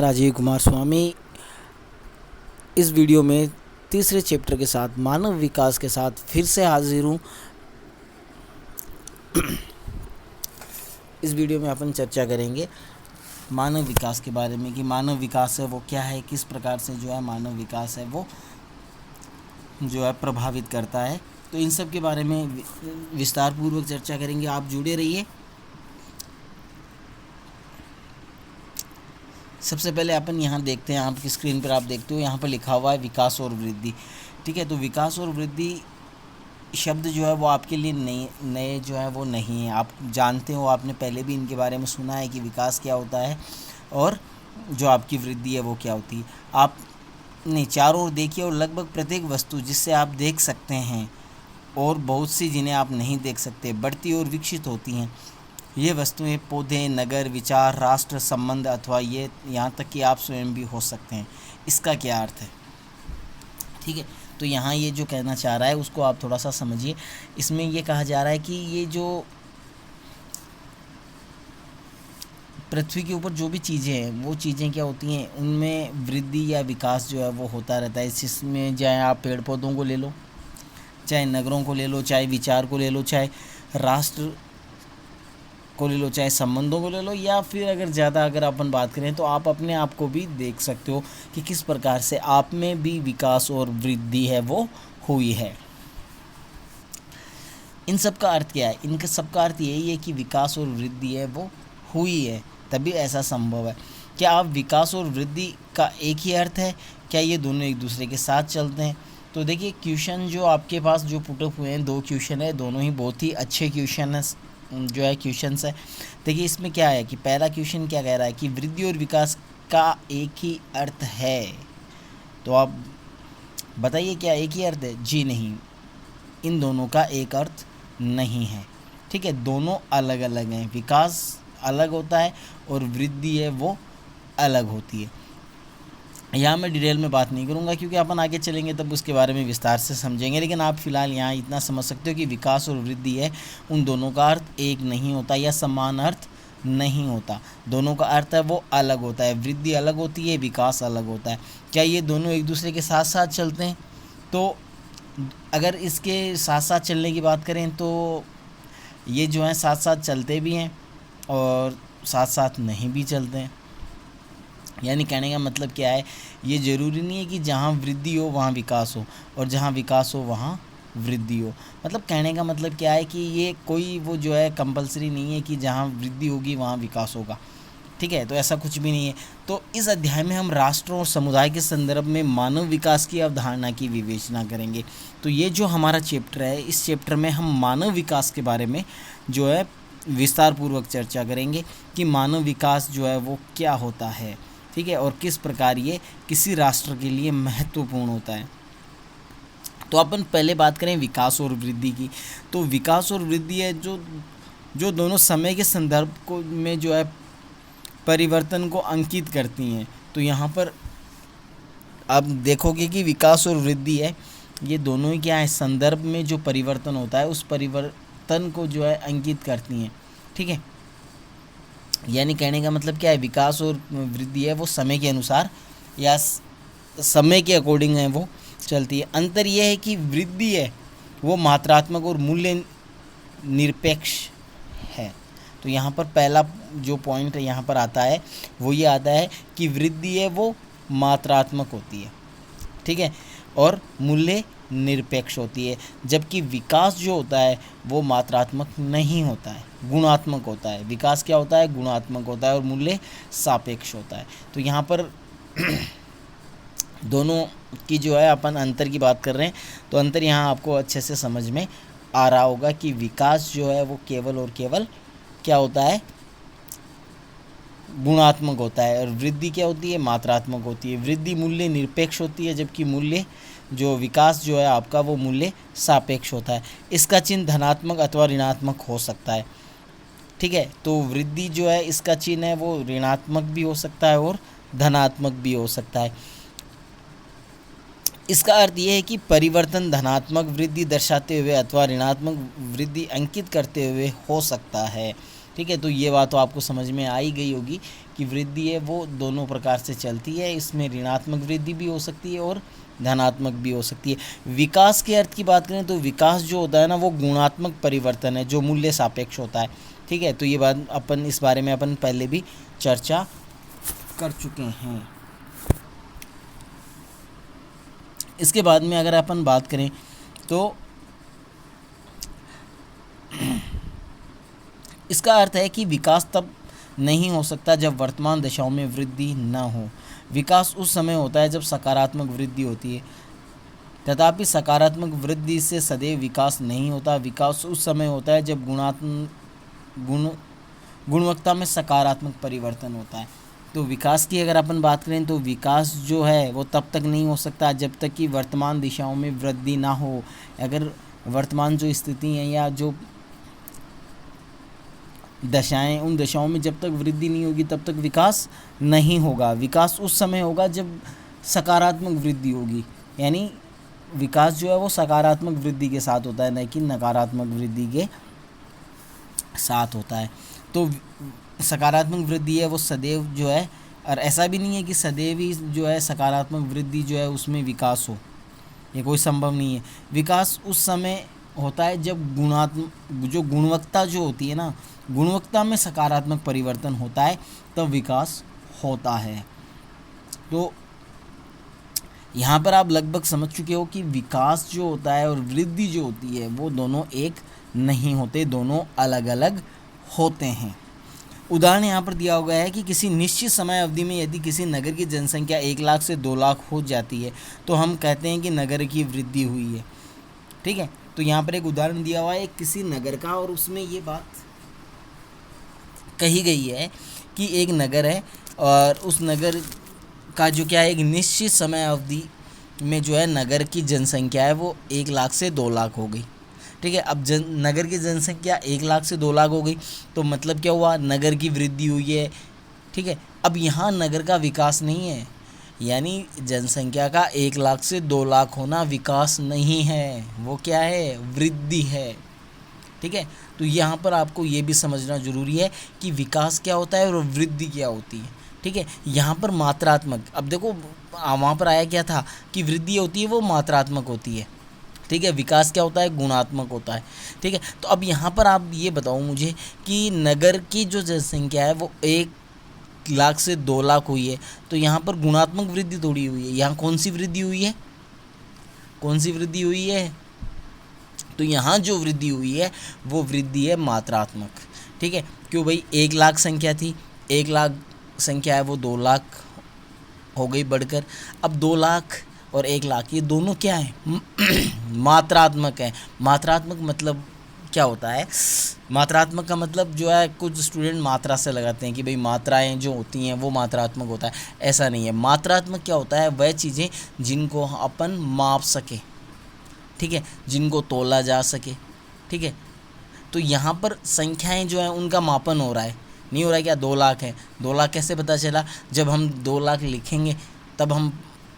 राजीव कुमार स्वामी। इस वीडियो में तीसरे चैप्टर के साथ मानव विकास के साथ फिर से हाजिर हूँ। इस वीडियो में अपन चर्चा करेंगे मानव विकास के बारे में कि मानव विकास है वो क्या है, किस प्रकार से जो है मानव विकास है वो जो है प्रभावित करता है। तो इन सब के बारे में विस्तार पूर्वक चर्चा करेंगे। आप जुड़े रहिए। सबसे पहले अपन यहाँ देखते हैं, आपकी स्क्रीन पर आप देखते हो यहाँ पर लिखा हुआ है विकास और वृद्धि। ठीक है, तो विकास और वृद्धि शब्द जो है वो आपके लिए नए जो है वो नहीं है। आप जानते हो, आपने पहले भी इनके बारे में सुना है कि विकास क्या होता है और जो आपकी वृद्धि है वो क्या होती है। आप नहीं चारों ओर देखिए और लगभग प्रत्येक वस्तु जिससे आप देख सकते हैं और बहुत सी जिन्हें आप नहीं देख सकते बढ़ती और विकसित होती हैं। ये वस्तुएं पौधे, नगर, विचार, राष्ट्र, संबंध अथवा ये यहाँ तक कि आप स्वयं भी हो सकते हैं। इसका क्या अर्थ है? ठीक है, तो यहाँ ये जो कहना चाह रहा है उसको आप थोड़ा सा समझिए। इसमें ये कहा जा रहा है कि ये जो पृथ्वी के ऊपर जो भी चीज़ें हैं वो चीज़ें क्या होती हैं, उनमें वृद्धि या विकास जो है वो होता रहता है। इसमें चाहे आप पेड़ पौधों को ले लो, चाहे नगरों को ले लो, चाहे विचार को ले लो, चाहे राष्ट्र को ले लो, चाहे संबंधों को ले लो, या फिर अगर अपन बात करें तो आप अपने आप को भी देख सकते हो कि किस प्रकार से आप में भी विकास और वृद्धि है वो हुई है। इन सब का अर्थ क्या है? इनका सबका अर्थ यही है कि विकास और वृद्धि है वो हुई है, तभी ऐसा संभव है। क्या आप विकास और वृद्धि का एक ही अर्थ है? क्या ये दोनों एक दूसरे के साथ चलते हैं? तो देखिए, क्वेश्चन जो आपके पास जो पुट अप हुए हैं, 2 क्वेश्चन है, दोनों ही बहुत ही अच्छे क्वेश्चन है जो है क्वेश्चंस है। देखिए इसमें क्या है कि पहला क्वेश्चन क्या कह रहा है कि वृद्धि और विकास का एक ही अर्थ है। तो आप बताइए क्या एक ही अर्थ है? जी नहीं, इन दोनों का एक अर्थ नहीं है। ठीक है, दोनों अलग अलग हैं। विकास अलग होता है और वृद्धि है वो अलग होती है। यहाँ मैं डिटेल में बात नहीं करूँगा क्योंकि अपन आगे चलेंगे तब उसके बारे में विस्तार से समझेंगे, लेकिन आप फिलहाल यहाँ इतना समझ सकते हो कि विकास और वृद्धि है, उन दोनों का अर्थ एक नहीं होता या समान अर्थ नहीं होता। दोनों का अर्थ है वो अलग होता है। वृद्धि अलग होती है, विकास अलग होता है। क्या ये दोनों एक दूसरे के साथ साथ चलते हैं? तो अगर इसके साथ साथ चलने की बात करें तो ये जो हैं साथ साथ चलते भी हैं और साथ साथ नहीं भी चलते हैं। यानी कहने का मतलब क्या है, ये ज़रूरी नहीं है कि जहाँ वृद्धि हो वहाँ विकास हो और जहाँ विकास हो वहाँ वृद्धि हो। मतलब कहने का मतलब क्या है कि ये कोई वो जो है कंपलसरी नहीं है कि जहाँ वृद्धि होगी वहाँ विकास होगा। ठीक है, तो ऐसा कुछ भी नहीं है। तो इस अध्याय में हम राष्ट्र और समुदाय के संदर्भ में मानव विकास की अवधारणा की विवेचना करेंगे। तो ये जो हमारा चैप्टर है, इस चैप्टर में हम मानव विकास के बारे में जो है विस्तार पूर्वक चर्चा करेंगे कि मानव विकास जो है वो क्या होता है। ठीक है, और किस प्रकार ये किसी राष्ट्र के लिए महत्वपूर्ण होता है। तो अपन पहले बात करें विकास और वृद्धि की। तो विकास और वृद्धि है जो दोनों समय के संदर्भ को में जो है परिवर्तन को अंकित करती हैं। तो यहाँ पर आप देखोगे कि विकास और वृद्धि है, ये दोनों ही क्या है, संदर्भ में जो परिवर्तन होता है उस परिवर्तन को जो है अंकित करती हैं। ठीक है, यानी कहने का मतलब क्या है, विकास और वृद्धि है वो समय के अनुसार या समय के अकॉर्डिंग है वो चलती है। अंतर यह है कि वृद्धि है वो मात्रात्मक और मूल्य निरपेक्ष है। तो यहाँ पर पहला जो पॉइंट यहाँ पर आता है वो ये आता है कि वृद्धि है वो मात्रात्मक होती है। ठीक है, और मूल्य निरपेक्ष होती है, जबकि विकास जो होता है वो मात्रात्मक नहीं होता है, गुणात्मक होता है। विकास क्या होता है? गुणात्मक होता है और मूल्य सापेक्ष होता है। तो यहाँ पर दोनों की जो है अपन अंतर की बात कर रहे हैं, तो अंतर यहाँ आपको अच्छे से समझ में आ रहा होगा कि विकास जो है वो केवल और केवल क्या होता है, गुणात्मक होता है, और वृद्धि क्या होती है, मात्रात्मक होती है। वृद्धि मूल्य निरपेक्ष होती है, जबकि मूल्य जो विकास जो है आपका वो मूल्य सापेक्ष होता है। इसका चिन्ह धनात्मक अथवा ऋणात्मक हो सकता है। ठीक है, तो वृद्धि जो है इसका चिन्ह है वो ऋणात्मक भी हो सकता है और धनात्मक भी हो सकता है। इसका अर्थ ये है कि परिवर्तन धनात्मक वृद्धि दर्शाते हुए अथवा ऋणात्मक वृद्धि अंकित करते हुए हो सकता है। ठीक है, तो ये बात तो आपको समझ में आ ही गई होगी कि वृद्धि है वो दोनों प्रकार से चलती है, इसमें ऋणात्मक वृद्धि भी हो सकती है और धनात्मक भी हो सकती है। विकास के अर्थ की बात करें तो विकास जो होता है ना वो गुणात्मक परिवर्तन है जो मूल्य सापेक्ष होता है। ठीक है, तो ये बात अपन इस बारे में अपन पहले भी चर्चा कर चुके हैं। इसके बाद में अगर अपन बात करें तो इसका अर्थ है कि विकास तब नहीं हो सकता जब वर्तमान दशाओं में वृद्धि न हो। विकास उस समय होता है जब सकारात्मक वृद्धि होती है, तथापि सकारात्मक वृद्धि से सदैव विकास नहीं होता। विकास उस समय होता है जब गुणवत्ता में सकारात्मक परिवर्तन होता है। तो विकास की अगर अपन बात करें तो विकास जो है वो तब तक नहीं हो सकता जब तक कि वर्तमान दिशाओं में वृद्धि ना हो। अगर वर्तमान जो स्थिति है या जो दशाएं, उन दशाओं में जब तक वृद्धि नहीं होगी तब तक विकास नहीं होगा। विकास उस समय होगा जब सकारात्मक वृद्धि होगी, यानी विकास जो है वो सकारात्मक वृद्धि के साथ होता है, न कि नकारात्मक वृद्धि के साथ होता है। तो सकारात्मक वृद्धि है वो सदैव जो है, और ऐसा भी नहीं है कि सदैव ही जो है सकारात्मक वृद्धि जो है उसमें विकास हो, ये कोई संभव नहीं है। विकास उस समय होता है जब गुणवत्ता जो होती है ना, गुणवत्ता में सकारात्मक परिवर्तन होता है तब विकास होता है। तो यहाँ पर आप लगभग समझ चुके हो कि विकास जो होता है और वृद्धि जो होती है वो दोनों एक नहीं होते, दोनों अलग अलग होते हैं। उदाहरण यहाँ पर दिया गया है कि किसी निश्चित समय अवधि में यदि किसी नगर की जनसंख्या 1 लाख से 2 लाख हो जाती है तो हम कहते हैं कि नगर की वृद्धि हुई है। ठीक है, तो यहाँ पर एक उदाहरण दिया हुआ है किसी नगर का, और उसमें ये बात कही गई है कि एक नगर है और उस नगर का जो क्या है एक निश्चित समय अवधि में जो है नगर की जनसंख्या है वो 1 लाख से 2 लाख हो गई। ठीक है, अब नगर की जनसंख्या 1 लाख से 2 लाख हो गई तो मतलब क्या हुआ, नगर की वृद्धि हुई है। ठीक है, अब यहाँ नगर का विकास नहीं है, यानी जनसंख्या का 1 लाख से 2 लाख होना विकास नहीं है, वो क्या है, वृद्धि है। ठीक है, तो यहाँ पर आपको ये भी समझना जरूरी है कि विकास क्या होता है और वृद्धि क्या होती है। ठीक है, यहाँ पर मात्रात्मक, अब देखो वहाँ पर आया क्या था कि वृद्धि होती है वो मात्रात्मक होती है। ठीक है, विकास क्या होता है, गुणात्मक होता है। ठीक है, तो अब यहाँ पर आप ये बताओ मुझे कि नगर की जो जनसंख्या है वो 1 लाख से 2 लाख हुई है, तो यहाँ पर गुणात्मक वृद्धि थोड़ी हुई है, यहाँ कौन सी वृद्धि हुई है, कौन सी वृद्धि हुई है, तो यहाँ जो वृद्धि हुई है वो वृद्धि है मात्रात्मक। ठीक है, क्यों भाई, 1 लाख संख्या थी, 1 लाख संख्या है वो 2 लाख हो गई बढ़कर। अब 2 लाख और 1 लाख ये दोनों क्या है, मात्रात्मक है। मात्रात्मक मतलब क्या होता है, मात्रात्मक का मतलब जो है कुछ स्टूडेंट मात्रा से लगाते हैं कि भाई मात्राएं जो होती हैं वो मात्रात्मक होता है, ऐसा नहीं है। मात्रात्मक क्या होता है, वह चीज़ें जिनको अपन माप सके, ठीक है, जिनको तोला जा सके। ठीक है, तो यहाँ पर संख्याएं जो है उनका मापन हो रहा है, नहीं हो रहा है क्या, 2 लाख है, 2 लाख कैसे पता चला, जब हम 2 लाख लिखेंगे तब हम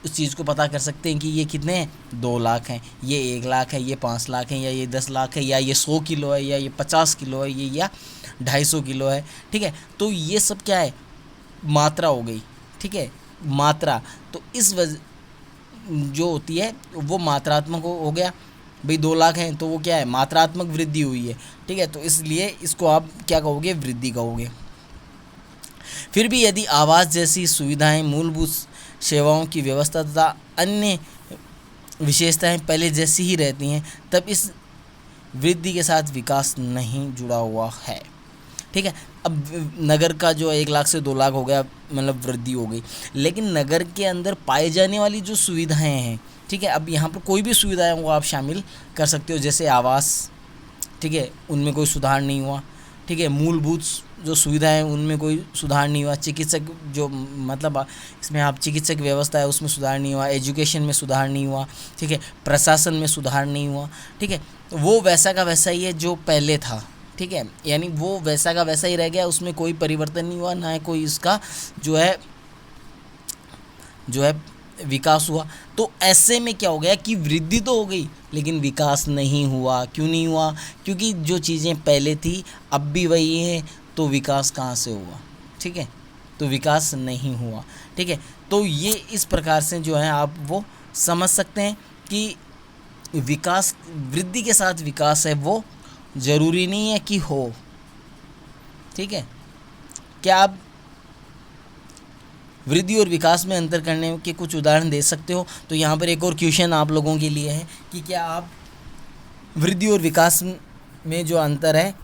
उस चीज़ को पता कर सकते हैं कि ये कितने हैं, 2 लाख हैं, ये 1 लाख है, ये 5 लाख है, या ये 10 लाख है, या ये 100 किलो है, या ये 50 किलो है, ये या 250 किलो है। ठीक है, तो ये सब क्या है, मात्रा हो गई। ठीक है, मात्रा, तो इस वजह जो होती है वो मात्रात्मक हो गया भाई, 2 लाख हैं तो वो क्या है, मात्रात्मक वृद्धि हुई है। ठीक है, तो इसलिए इसको आप क्या कहोगे, वृद्धि कहोगे। फिर भी यदि आवास जैसी सुविधाएं, मूलभूत सेवाओं की व्यवस्था तथा अन्य विशेषताएं पहले जैसी ही रहती हैं तब इस वृद्धि के साथ विकास नहीं जुड़ा हुआ है। ठीक है, अब नगर का जो 1 लाख से 2 लाख हो गया, मतलब वृद्धि हो गई, लेकिन नगर के अंदर पाए जाने वाली जो सुविधाएं हैं, ठीक है, अब यहाँ पर कोई भी सुविधाएं वो आप शामिल कर सकते हो, जैसे आवास, ठीक है, उनमें कोई सुधार नहीं हुआ। ठीक है, मूलभूत जो सुविधाएं उनमें कोई सुधार नहीं हुआ। चिकित्सक जो मतलब इसमें आप चिकित्सक व्यवस्था है उसमें सुधार नहीं हुआ, एजुकेशन में सुधार नहीं हुआ। ठीक है, प्रशासन में सुधार नहीं हुआ। ठीक है, वो वैसा का वैसा ही है जो पहले था। ठीक है, यानी वो वैसा का वैसा ही रह गया, उसमें कोई परिवर्तन नहीं हुआ, ना है कोई इसका जो है विकास हुआ। तो ऐसे में क्या हो गया कि वृद्धि तो हो गई लेकिन विकास नहीं हुआ। क्यों नहीं हुआ, क्योंकि जो चीज़ें पहले थी अब भी वही हैं तो विकास कहाँ से हुआ? ठीक है, तो विकास नहीं हुआ। ठीक है, तो ये इस प्रकार से जो है आप वो समझ सकते हैं कि विकास, वृद्धि के साथ विकास है वो ज़रूरी नहीं है कि हो। ठीक है, क्या आप वृद्धि और विकास में अंतर करने के कुछ उदाहरण दे सकते हो? तो यहाँ पर एक और क्वेश्चन आप लोगों के लिए है कि क्या आप वृद्धि और विकास में जो अंतर है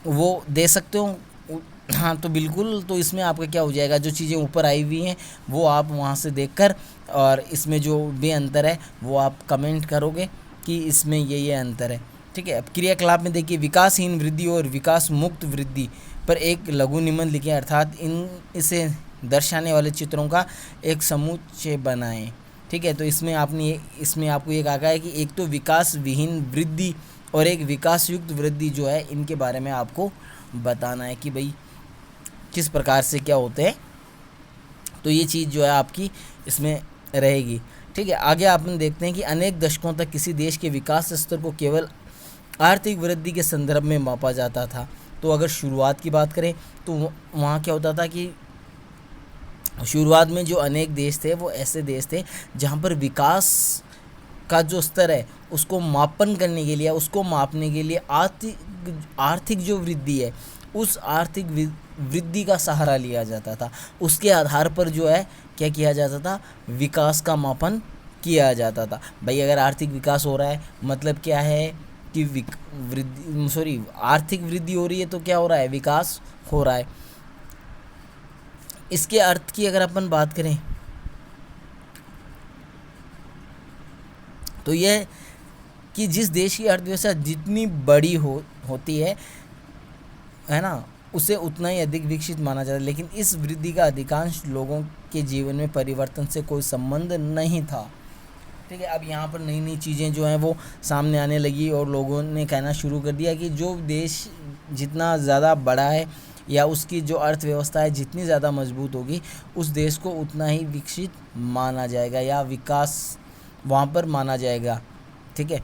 वो दे सकते हो? हाँ, तो बिल्कुल। तो इसमें आपका क्या हो जाएगा, जो चीज़ें ऊपर आई हुई हैं वो आप वहाँ से देखकर, और इसमें जो भी अंतर है वो आप कमेंट करोगे कि इसमें ये अंतर है। ठीक है, अब क्रियाकलाप में देखिए, विकासहीन वृद्धि और विकास मुक्त वृद्धि पर एक लघु निबंध लिखें, अर्थात इसे दर्शाने वाले चित्रों का एक समुच्चय बनाएं। ठीक है, तो इसमें आपको ये कहा है कि एक तो विकास विहीन वृद्धि और एक विकास युक्त वृद्धि जो है, इनके बारे में आपको बताना है कि भाई किस प्रकार से क्या होते हैं। तो ये चीज़ जो है आपकी इसमें रहेगी। ठीक है, आगे अपन देखते हैं कि अनेक दशकों तक किसी देश के विकास स्तर को केवल आर्थिक वृद्धि के संदर्भ में मापा जाता था। तो अगर शुरुआत की बात करें तो वहाँ क्या होता था कि शुरुआत में जो अनेक देश थे वो ऐसे देश थे जहाँ पर विकास का जो स्तर है उसको मापन करने के लिए, उसको मापने के लिए आर्थिक जो वृद्धि है उस आर्थिक वृद्धि का सहारा लिया जाता था। उसके आधार पर जो है क्या किया जाता था, विकास का मापन किया जाता था। भाई अगर आर्थिक विकास हो रहा है मतलब क्या है कि आर्थिक वृद्धि हो रही है तो क्या हो रहा है, विकास हो रहा है। इसके अर्थ की अगर अपन बात करें तो यह कि जिस देश की अर्थव्यवस्था जितनी बड़ी होती है ना, उसे उतना ही अधिक विकसित माना जाता है। लेकिन इस वृद्धि का अधिकांश लोगों के जीवन में परिवर्तन से कोई संबंध नहीं था। ठीक है, अब यहाँ पर नई नई चीज़ें जो हैं वो सामने आने लगी और लोगों ने कहना शुरू कर दिया कि जो देश जितना ज़्यादा बड़ा है या उसकी जो अर्थव्यवस्था है जितनी ज़्यादा मजबूत होगी उस देश को उतना ही विकसित माना जाएगा या विकास वहाँ पर माना जाएगा। ठीक है,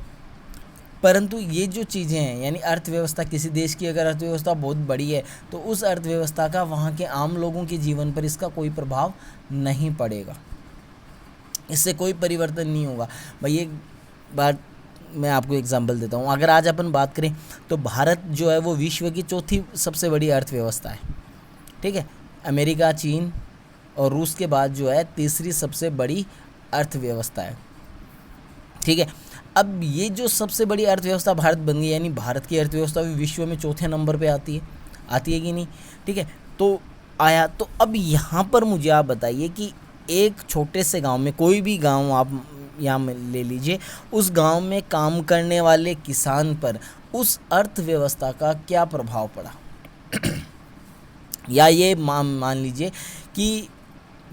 परंतु ये जो चीज़ें हैं यानी अर्थव्यवस्था, किसी देश की अगर अर्थव्यवस्था बहुत बड़ी है तो उस अर्थव्यवस्था का वहाँ के आम लोगों के जीवन पर इसका कोई प्रभाव नहीं पड़ेगा, इससे कोई परिवर्तन नहीं होगा। भाई एक बात मैं आपको एग्जांपल देता हूँ। अगर आज अपन बात करें तो भारत जो है वो विश्व की चौथी सबसे बड़ी अर्थव्यवस्था है। ठीक है, अमेरिका, चीन और रूस के बाद जो है तीसरी सबसे बड़ी अर्थव्यवस्था है। ठीक है, अब ये जो सबसे बड़ी अर्थव्यवस्था भारत बन गई यानी भारत की अर्थव्यवस्था भी विश्व में चौथे नंबर पे आती है कि नहीं। ठीक है, तो आया तो अब यहाँ पर मुझे आप बताइए कि एक छोटे से गांव में, कोई भी गांव आप यहाँ में ले लीजिए, उस गांव में काम करने वाले किसान पर उस अर्थव्यवस्था का क्या प्रभाव पड़ा। या ये मान लीजिए कि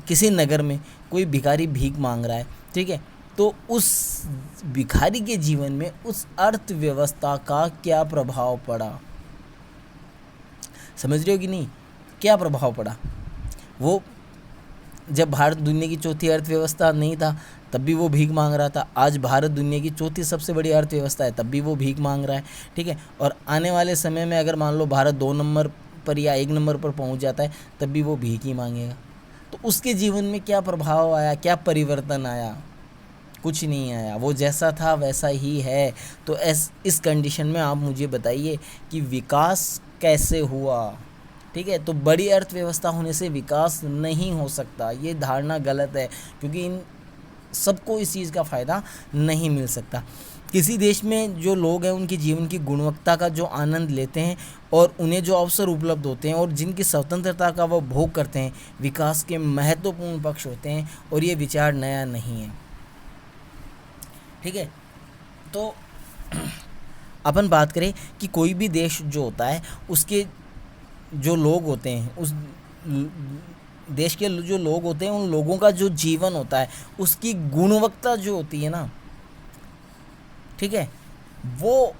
किसी नगर में कोई भिखारी भीख मांग रहा है। ठीक है, तो उस भिखारी के जीवन में उस अर्थव्यवस्था का क्या प्रभाव पड़ा, समझ रहे हो कि नहीं, क्या प्रभाव पड़ा। वो जब भारत दुनिया की चौथी अर्थव्यवस्था नहीं था तब भी वो भीख मांग रहा था। आज भारत दुनिया की चौथी सबसे बड़ी अर्थव्यवस्था है तब भी वो भीख मांग रहा है। ठीक है, और आने वाले समय में अगर मान लो भारत 2 नंबर पर या 1 नंबर पर पहुंच जाता है तब भी वो भीख ही मांगेगा। तो उसके जीवन में क्या प्रभाव आया, क्या परिवर्तन आया, कुछ नहीं आया, वो जैसा था वैसा ही है। तो इस कंडीशन में आप मुझे बताइए कि विकास कैसे हुआ। ठीक है, तो बड़ी अर्थव्यवस्था होने से विकास नहीं हो सकता, ये धारणा गलत है, क्योंकि इन सबको इस चीज़ का फ़ायदा नहीं मिल सकता। किसी देश में जो लोग हैं उनके जीवन की गुणवत्ता का जो आनंद लेते हैं और उन्हें जो अवसर उपलब्ध होते हैं और जिनकी स्वतंत्रता का वो भोग करते हैं, विकास के महत्वपूर्ण पक्ष होते हैं और ये विचार नया नहीं है। ठीक है, तो अपन बात करें कि कोई भी देश जो होता है उसके जो लोग होते हैं, उस देश के जो लोग होते हैं उन लोगों का जो जीवन होता है उसकी गुणवत्ता जो होती है ना, ठीक है, वो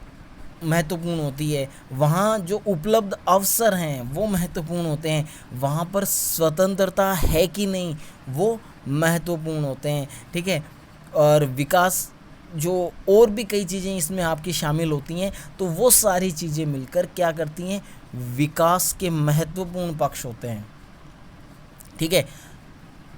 महत्वपूर्ण होती है। वहाँ जो उपलब्ध अवसर हैं वो महत्वपूर्ण होते हैं। वहाँ पर स्वतंत्रता है कि नहीं वो महत्वपूर्ण होते हैं। ठीक है, और विकास जो और भी कई चीज़ें इसमें आपकी शामिल होती हैं, तो वो सारी चीज़ें मिलकर क्या करती हैं, विकास के महत्वपूर्ण पक्ष होते हैं, ठीक है,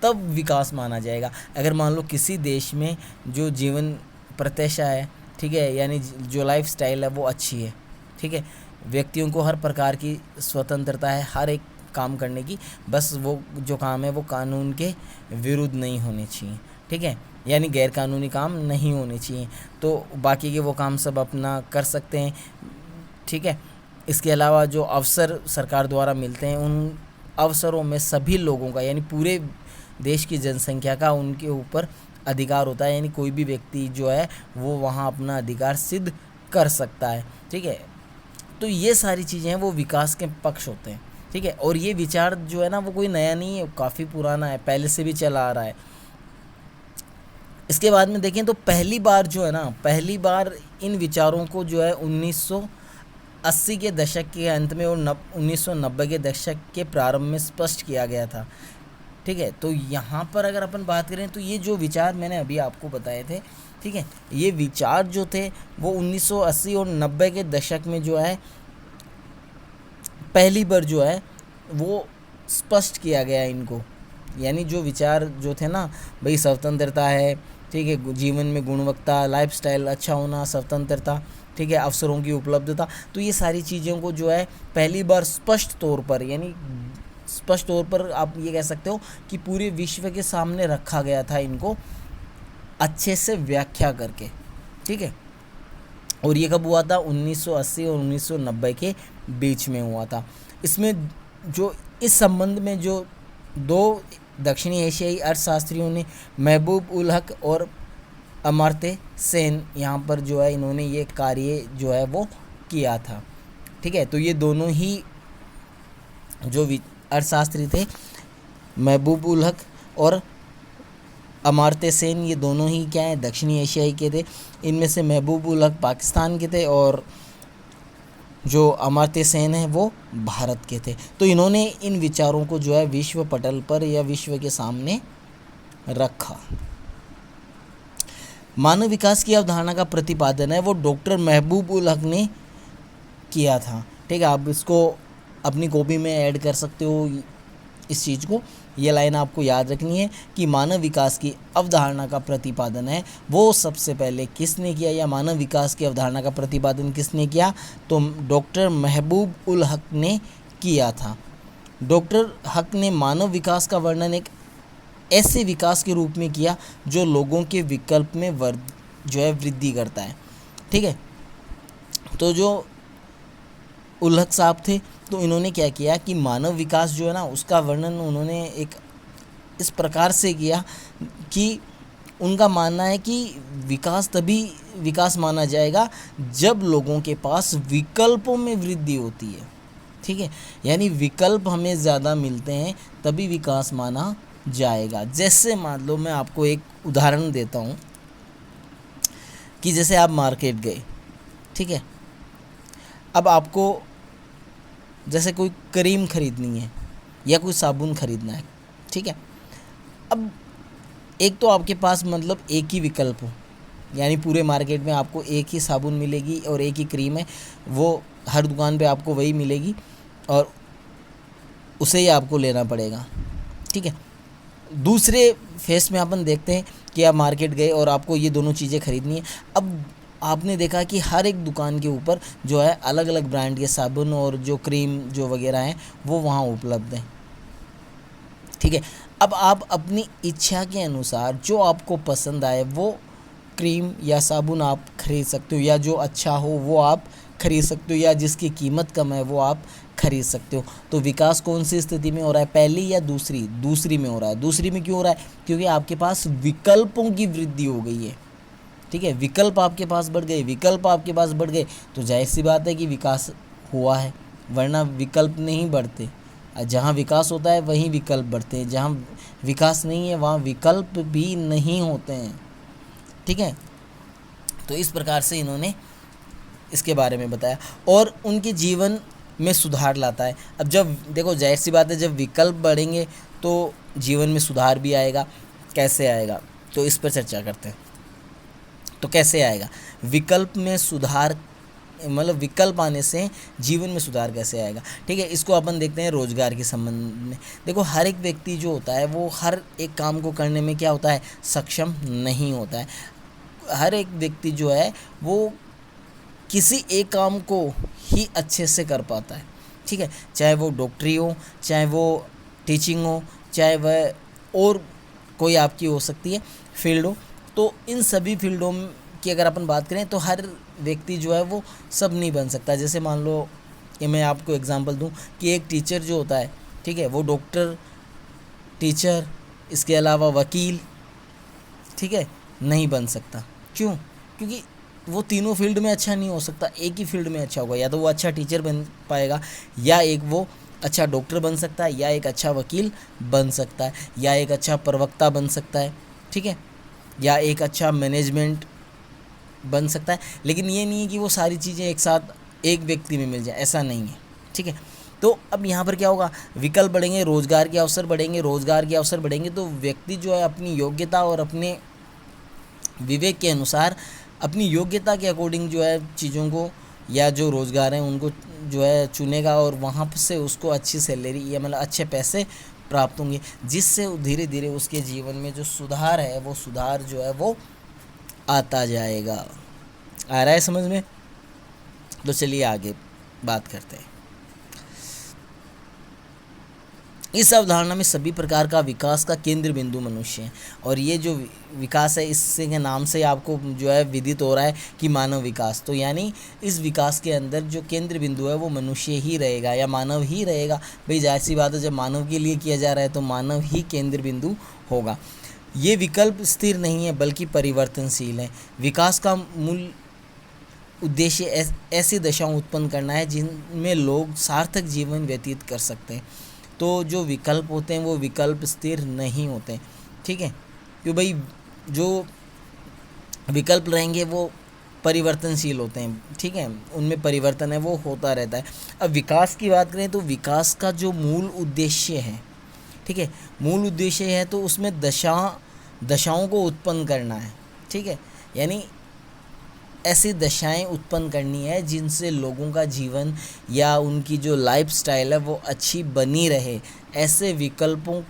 तब विकास माना जाएगा। अगर मान लो किसी देश में जो जीवन प्रत्याशा है, ठीक है, यानी जो लाइफ स्टाइल है वो अच्छी है, ठीक है, व्यक्तियों को हर प्रकार की स्वतंत्रता है हर एक काम करने की, बस वो जो काम है वो कानून के विरुद्ध नहीं होने चाहिए, ठीक है, यानी गैर कानूनी काम नहीं होने चाहिए, तो बाकी के वो काम सब अपना कर सकते हैं, ठीक है। इसके अलावा जो अवसर सरकार द्वारा मिलते हैं, उन अवसरों में सभी लोगों का यानी पूरे देश की जनसंख्या का उनके ऊपर अधिकार होता है, यानी कोई भी व्यक्ति जो है वो वहाँ अपना अधिकार सिद्ध कर सकता है, ठीक है। तो ये सारी चीज़ें हैं वो विकास के पक्ष होते हैं, ठीक है। और ये विचार जो है ना वो कोई नया नहीं है, काफ़ी पुराना है, पहले से भी चला आ रहा है। इसके बाद में देखें तो पहली बार इन विचारों को जो है 1980 के दशक के अंत में और 1990 के दशक के प्रारंभ में स्पष्ट किया गया था, ठीक है। तो यहाँ पर अगर अपन बात करें तो ये जो विचार मैंने अभी आपको बताए थे, ठीक है, ये विचार जो थे वो 1980 और 90 के दशक में जो है पहली बार जो है वो स्पष्ट किया गया इनको, यानी जो विचार जो थे ना भाई स्वतंत्रता है, ठीक है, जीवन में गुणवत्ता, लाइफस्टाइल अच्छा होना, स्वतंत्रता, ठीक है, अवसरों की उपलब्धता, तो ये सारी चीज़ों को जो है पहली बार स्पष्ट तौर पर आप ये कह सकते हो कि पूरे विश्व के सामने रखा गया था, इनको अच्छे से व्याख्या करके, ठीक है। और ये कब हुआ था? 1980 और 1990 के बीच में हुआ था। इसमें जो इस संबंध में जो दो दक्षिणी एशियाई अर्थशास्त्रियों ने, महबूब उल हक और अमर्त्य सेन, यहाँ पर जो है इन्होंने ये कार्य जो है वो किया था, ठीक है। तो ये दोनों ही जो अर्थशास्त्री थे, महबूब उल हक और अमर्त्य सेन, ये दोनों ही क्या है, दक्षिणी एशियाई के थे। इनमें से महबूब उल हक पाकिस्तान के थे और जो अमर्त्य सेन है वो भारत के थे। तो इन्होंने इन विचारों को जो है विश्व पटल पर या विश्व के सामने रखा। मानव विकास की अवधारणा का प्रतिपादन है वो डॉक्टर महबूब उल हक ने किया था, ठीक है। आप इसको अपनी कॉपी में ऐड कर सकते हो इस चीज़ को, ये लाइन आपको याद रखनी है कि मानव विकास की अवधारणा का प्रतिपादन है वो सबसे पहले किसने किया, या मानव विकास की अवधारणा का प्रतिपादन किसने किया, तो डॉक्टर महबूब उल हक ने किया था। डॉक्टर हक ने मानव विकास का वर्णन एक ऐसे विकास के रूप में किया जो लोगों के विकल्प में जो है वृद्धि करता है, ठीक है। तो जो उल हक साहब थे, तो इन्होंने क्या किया कि मानव विकास जो है ना उसका वर्णन उन्होंने एक इस प्रकार से किया कि उनका मानना है कि विकास तभी विकास माना जाएगा जब लोगों के पास विकल्पों में वृद्धि होती है, ठीक है, यानी विकल्प हमें ज़्यादा मिलते हैं तभी विकास माना जाएगा। जैसे मान लो मैं आपको एक उदाहरण देता हूँ कि जैसे आप मार्केट गए, ठीक है, अब आपको जैसे कोई क्रीम खरीदनी है या कोई साबुन खरीदना है, ठीक है। अब एक तो आपके पास मतलब एक ही विकल्प हो, यानी पूरे मार्केट में आपको एक ही साबुन मिलेगी और एक ही क्रीम है, वो हर दुकान पे आपको वही मिलेगी और उसे ही आपको लेना पड़ेगा, ठीक है। दूसरे फेस में अपन देखते हैं कि आप मार्केट गए और आपको ये दोनों चीज़ें खरीदनी है। अब आपने देखा कि हर एक दुकान के ऊपर जो है अलग अलग ब्रांड के साबुन और जो क्रीम जो वगैरह हैं वो वहाँ उपलब्ध हैं, ठीक है। अब आप अपनी इच्छा के अनुसार जो आपको पसंद आए वो क्रीम या साबुन आप खरीद सकते हो, या जो अच्छा हो वो आप खरीद सकते हो, या जिसकी कीमत कम है वो आप खरीद सकते हो। तो विकास कौन सी स्थिति में हो रहा है, पहली या दूसरी में हो रहा है। दूसरी में क्यों हो रहा है? क्योंकि आपके पास विकल्पों की वृद्धि हो गई है, ठीक है। विकल्प आपके पास बढ़ गए तो जाहिर सी बात है कि विकास हुआ है, वरना विकल्प नहीं बढ़ते। जहाँ विकास होता है वहीं विकल्प बढ़ते हैं, जहाँ विकास नहीं है वहाँ विकल्प भी नहीं होते हैं, ठीक है। तो इस प्रकार से इन्होंने इसके बारे में बताया और उनके जीवन में सुधार लाता है। अब जब देखो जाहिर सी बात है जब विकल्प बढ़ेंगे तो जीवन में सुधार भी आएगा। कैसे आएगा तो इस पर चर्चा करते हैं। तो कैसे आएगा? विकल्प में सुधार मतलब विकल्प आने से जीवन में सुधार कैसे आएगा। ठीक है, इसको अपन देखते हैं रोजगार के संबंध में। देखो हर एक व्यक्ति जो होता है वो हर एक काम को करने में क्या होता है, सक्षम नहीं होता है। हर एक व्यक्ति जो है वो किसी एक काम को ही अच्छे से कर पाता है। ठीक है, चाहे वो डॉक्टरी हो, चाहे वो टीचिंग हो, चाहे वह और कोई आपकी हो सकती है फील्ड हो। तो इन सभी फील्डों की अगर अपन बात करें तो हर व्यक्ति जो है वो सब नहीं बन सकता। जैसे मान लो कि मैं आपको एग्जांपल दूं कि एक टीचर जो होता है, ठीक है, वो डॉक्टर, टीचर, इसके अलावा वकील, ठीक है, नहीं बन सकता। क्यों? क्योंकि वो तीनों फील्ड में अच्छा नहीं हो सकता, एक ही फील्ड में अच्छा होगा। या तो वो अच्छा टीचर बन पाएगा, या एक वो अच्छा डॉक्टर बन सकता है, या एक अच्छा वकील बन सकता है, या एक अच्छा प्रवक्ता बन सकता है। ठीक है, या एक अच्छा मैनेजमेंट बन सकता है। लेकिन ये नहीं है कि वो सारी चीज़ें एक साथ एक व्यक्ति में मिल जाए, ऐसा नहीं है। ठीक है, तो अब यहाँ पर क्या होगा, विकल्प बढ़ेंगे, रोजगार के अवसर बढ़ेंगे। रोजगार के अवसर बढ़ेंगे तो व्यक्ति जो है अपनी योग्यता और अपने विवेक के अनुसार, अपनी योग्यता के अकॉर्डिंग जो है चीज़ों को या जो रोज़गार हैं उनको जो है चुनेगा, और वहाँ से उसको अच्छी सैलरी या मतलब अच्छे पैसे प्राप्त होंगे, जिससे धीरे धीरे उसके जीवन में जो सुधार है वो सुधार जो है वो आता जाएगा। आ रहा है समझ में? तो चलिए आगे बात करते हैं। इस अवधारणा में सभी प्रकार का विकास का केंद्र बिंदु मनुष्य है। और ये जो विकास है, इससे के नाम से आपको जो है विदित हो रहा है कि मानव विकास। तो यानी इस विकास के अंदर जो केंद्र बिंदु है वो मनुष्य ही रहेगा या मानव ही रहेगा। भाई जाहिर सी बात है, जब मानव के लिए किया जा रहा है तो मानव ही केंद्र बिंदु होगा। ये विकल्प स्थिर नहीं है बल्कि परिवर्तनशील है। विकास का मूल उद्देश्य ऐसी दशाओं उत्पन्न करना है जिनमें लोग सार्थक जीवन व्यतीत कर सकते हैं। तो जो विकल्प होते हैं वो विकल्प स्थिर नहीं होते। ठीक है, क्यों भाई, जो विकल्प रहेंगे वो परिवर्तनशील होते हैं। ठीक है, उनमें परिवर्तन है वो होता रहता है। अब विकास की बात करें तो विकास का जो मूल उद्देश्य है, ठीक है, मूल उद्देश्य है तो उसमें दशाओं को उत्पन्न करना है। ठीक है, यानी ऐसी दशाएं उत्पन्न करनी है जिनसे लोगों का जीवन या उनकी जो लाइफस्टाइल है वो अच्छी बनी रहे। ऐसे विकल्पों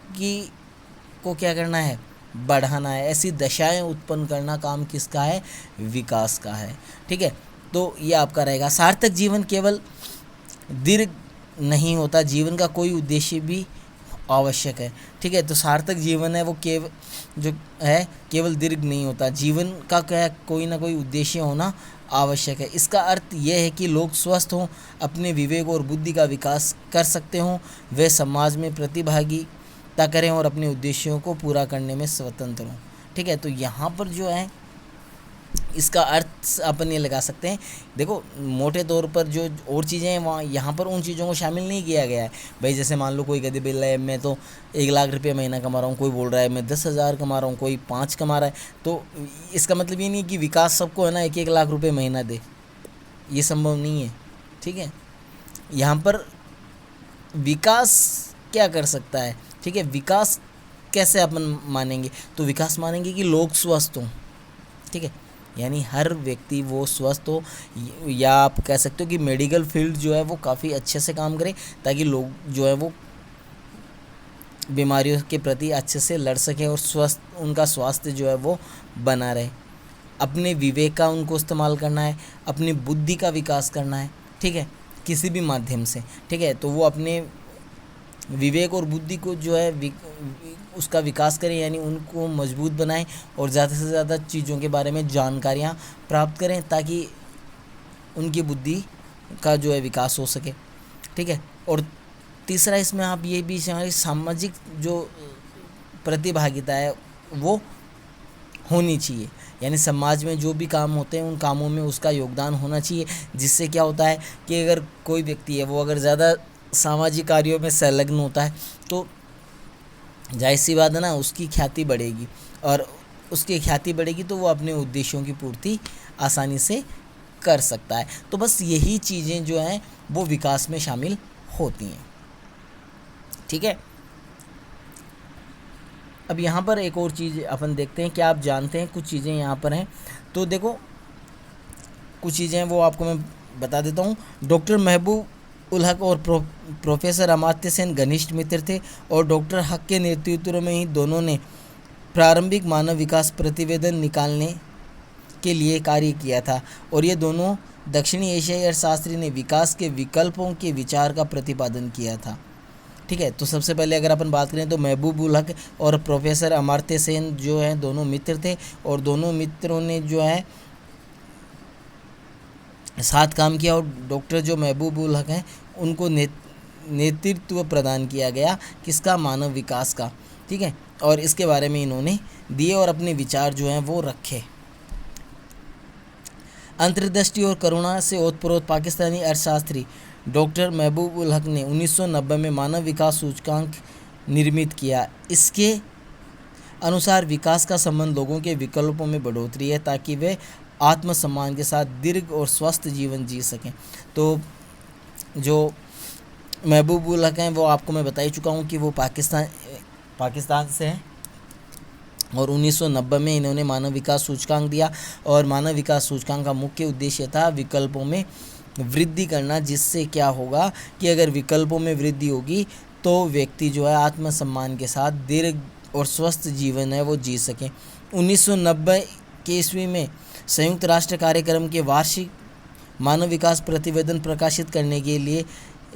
को क्या करना है, बढ़ाना है। ऐसी दशाएं उत्पन्न करना काम किसका है, विकास का है। ठीक है, तो ये आपका रहेगा। सार्थक जीवन केवल दीर्घ नहीं होता, जीवन का कोई उद्देश्य भी आवश्यक है। ठीक है, तो सार्थक जीवन है वो केवल दीर्घ नहीं होता, जीवन का क्या कोई ना कोई उद्देश्य होना आवश्यक है। इसका अर्थ यह है कि लोग स्वस्थ हों, अपने विवेक और बुद्धि का विकास कर सकते हों, वे समाज में प्रतिभागिता करें और अपने उद्देश्यों को पूरा करने में स्वतंत्र हों। ठीक है, तो यहाँ पर जो है इसका अर्थ अपन ये लगा सकते हैं। देखो मोटे तौर पर जो और चीज़ें हैं वहाँ यहाँ पर उन चीज़ों को शामिल नहीं किया गया है। भाई जैसे मान लो कोई कहते बिल है मैं तो 1 लाख रुपये महीना कमा रहा हूँ, कोई बोल रहा है मैं 10,000 कमा रहा हूँ, कोई 5 कमा रहा है। तो इसका मतलब ये नहीं कि विकास सबको है ना 1-1 लाख रुपये महीना दे, ये संभव नहीं है। ठीक है, यहाँ पर विकास क्या कर सकता है, ठीक है, विकास कैसे अपन मानेंगे, तो विकास मानेंगे कि लोग स्वस्थ हों। ठीक है, यानी हर व्यक्ति वो स्वस्थ हो, या आप कह सकते हो कि मेडिकल फील्ड जो है वो काफ़ी अच्छे से काम करे ताकि लोग जो है वो बीमारियों के प्रति अच्छे से लड़ सकें और उनका स्वास्थ्य जो है वो बना रहे। अपने विवेक का उनको इस्तेमाल करना है, अपनी बुद्धि का विकास करना है। ठीक है, किसी भी माध्यम से। ठीक है, तो वो अपने विवेक और बुद्धि को जो है उसका विकास करें, यानी उनको मजबूत बनाएं और ज़्यादा से ज़्यादा चीज़ों के बारे में जानकारियाँ प्राप्त करें ताकि उनकी बुद्धि का जो है विकास हो सके। ठीक है, और तीसरा इसमें आप ये भी सामाजिक जो प्रतिभागिता है वो होनी चाहिए, यानी समाज में जो भी काम होते हैं उन कामों में उसका योगदान होना चाहिए। जिससे क्या होता है कि अगर कोई व्यक्ति है वो अगर ज़्यादा सामाजिक कार्यों में संलग्न होता है तो जाहिर सी बात है ना, उसकी ख्याति बढ़ेगी, और उसकी ख्याति बढ़ेगी तो वो अपने उद्देश्यों की पूर्ति आसानी से कर सकता है। तो बस यही चीज़ें जो हैं वो विकास में शामिल होती हैं। ठीक है, अब यहाँ पर एक और चीज़ अपन देखते हैं। क्या आप जानते हैं कुछ चीज़ें यहाँ पर हैं, तो देखो कुछ चीज़ें वो आपको मैं बता देता हूँ। डॉक्टर महबूब उल हक और प्रोफेसर अमात्य सेन घनिष्ठ मित्र थे और डॉक्टर हक के नेतृत्व में ही दोनों ने प्रारंभिक मानव विकास प्रतिवेदन निकालने के लिए कार्य किया था और ये दोनों दक्षिणी एशियाई अर्थशास्त्री ने विकास के विकल्पों के विचार का प्रतिपादन किया था। ठीक है, तो सबसे पहले अगर अपन बात करें तो महबूब उल हक और प्रोफेसर अमर्त्य सेन जो है दोनों मित्र थे और दोनों मित्रों ने जो है साथ काम किया और डॉक्टर जो महबूब उल हक हैं उनको नेतृत्व प्रदान किया गया किसका, मानव विकास का। ठीक है, और इसके बारे में इन्होंने दिए और अपने विचार जो हैं वो रखे। अंतर्दृष्टि और करुणा से ओतप्रोत पाकिस्तानी अर्थशास्त्री डॉक्टर महबूब उल हक ने 1990 में मानव विकास सूचकांक निर्मित किया। इसके अनुसार विकास का संबंध लोगों के विकल्पों में बढ़ोतरी है ताकि वे आत्मसम्मान के साथ दीर्घ और स्वस्थ जीवन जी सकें। तो जो महबूब उल हक हैं वो आपको मैं बता ही चुका हूँ कि वो पाकिस्तान से हैं और 1990 में इन्होंने मानव विकास सूचकांक दिया और मानव विकास सूचकांक का मुख्य उद्देश्य था विकल्पों में वृद्धि करना, जिससे क्या होगा कि अगर विकल्पों में वृद्धि होगी तो व्यक्ति जो है आत्मसम्मान के साथ दीर्घ और स्वस्थ जीवन है वो जी सकें। 1990 के ईस्वी में संयुक्त राष्ट्र कार्यक्रम के वार्षिक मानव विकास प्रतिवेदन प्रकाशित करने के लिए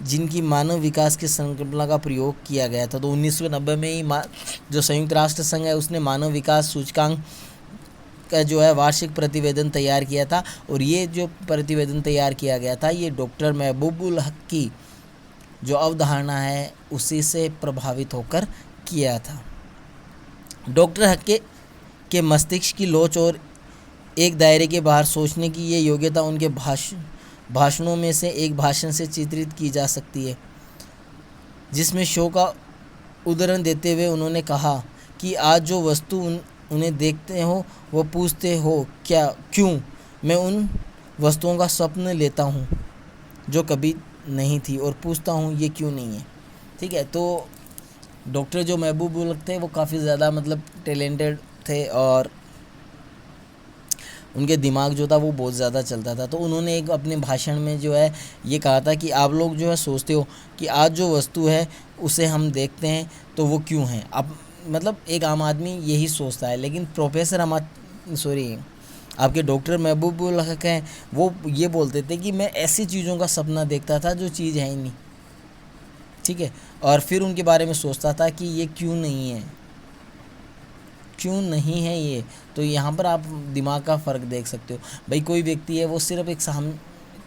जिनकी मानव विकास की संकल्पना का प्रयोग किया गया था। तो 1990 में ही जो संयुक्त राष्ट्र संघ है उसने मानव विकास सूचकांक का जो है वार्षिक प्रतिवेदन तैयार किया था और ये जो प्रतिवेदन तैयार किया गया था ये डॉक्टर महबूब उल हक की जो अवधारणा है उसी से प्रभावित होकर किया था। डॉक्टर हक के मस्तिष्क की लोच और एक दायरे के बाहर सोचने की ये योग्यता उनके भाषणों में से एक भाषण से चित्रित की जा सकती है, जिसमें शो का उदाहरण देते हुए उन्होंने कहा कि आज जो वस्तु उन्हें देखते हो वो पूछते हो क्यों, मैं उन वस्तुओं का स्वप्न लेता हूँ जो कभी नहीं थी और पूछता हूँ ये क्यों नहीं है। ठीक है, तो डॉक्टर जो महबूब उल हक थे वो काफ़ी ज़्यादा मतलब टैलेंटेड थे और उनके दिमाग जो था वो बहुत ज़्यादा चलता था। तो उन्होंने एक अपने भाषण में जो है ये कहा था कि आप लोग जो है सोचते हो कि आज जो वस्तु है उसे हम देखते हैं तो वो क्यों है। अब मतलब एक आम आदमी यही सोचता है, लेकिन आपके डॉक्टर महबूब उल हक हैं वो ये बोलते थे कि मैं ऐसी चीज़ों का सपना देखता था जो चीज़ है ही नहीं। ठीक है, और फिर उनके बारे में सोचता था कि ये क्यों नहीं है ये। तो यहाँ पर आप दिमाग का फ़र्क देख सकते हो। भाई कोई व्यक्ति है वो सिर्फ एक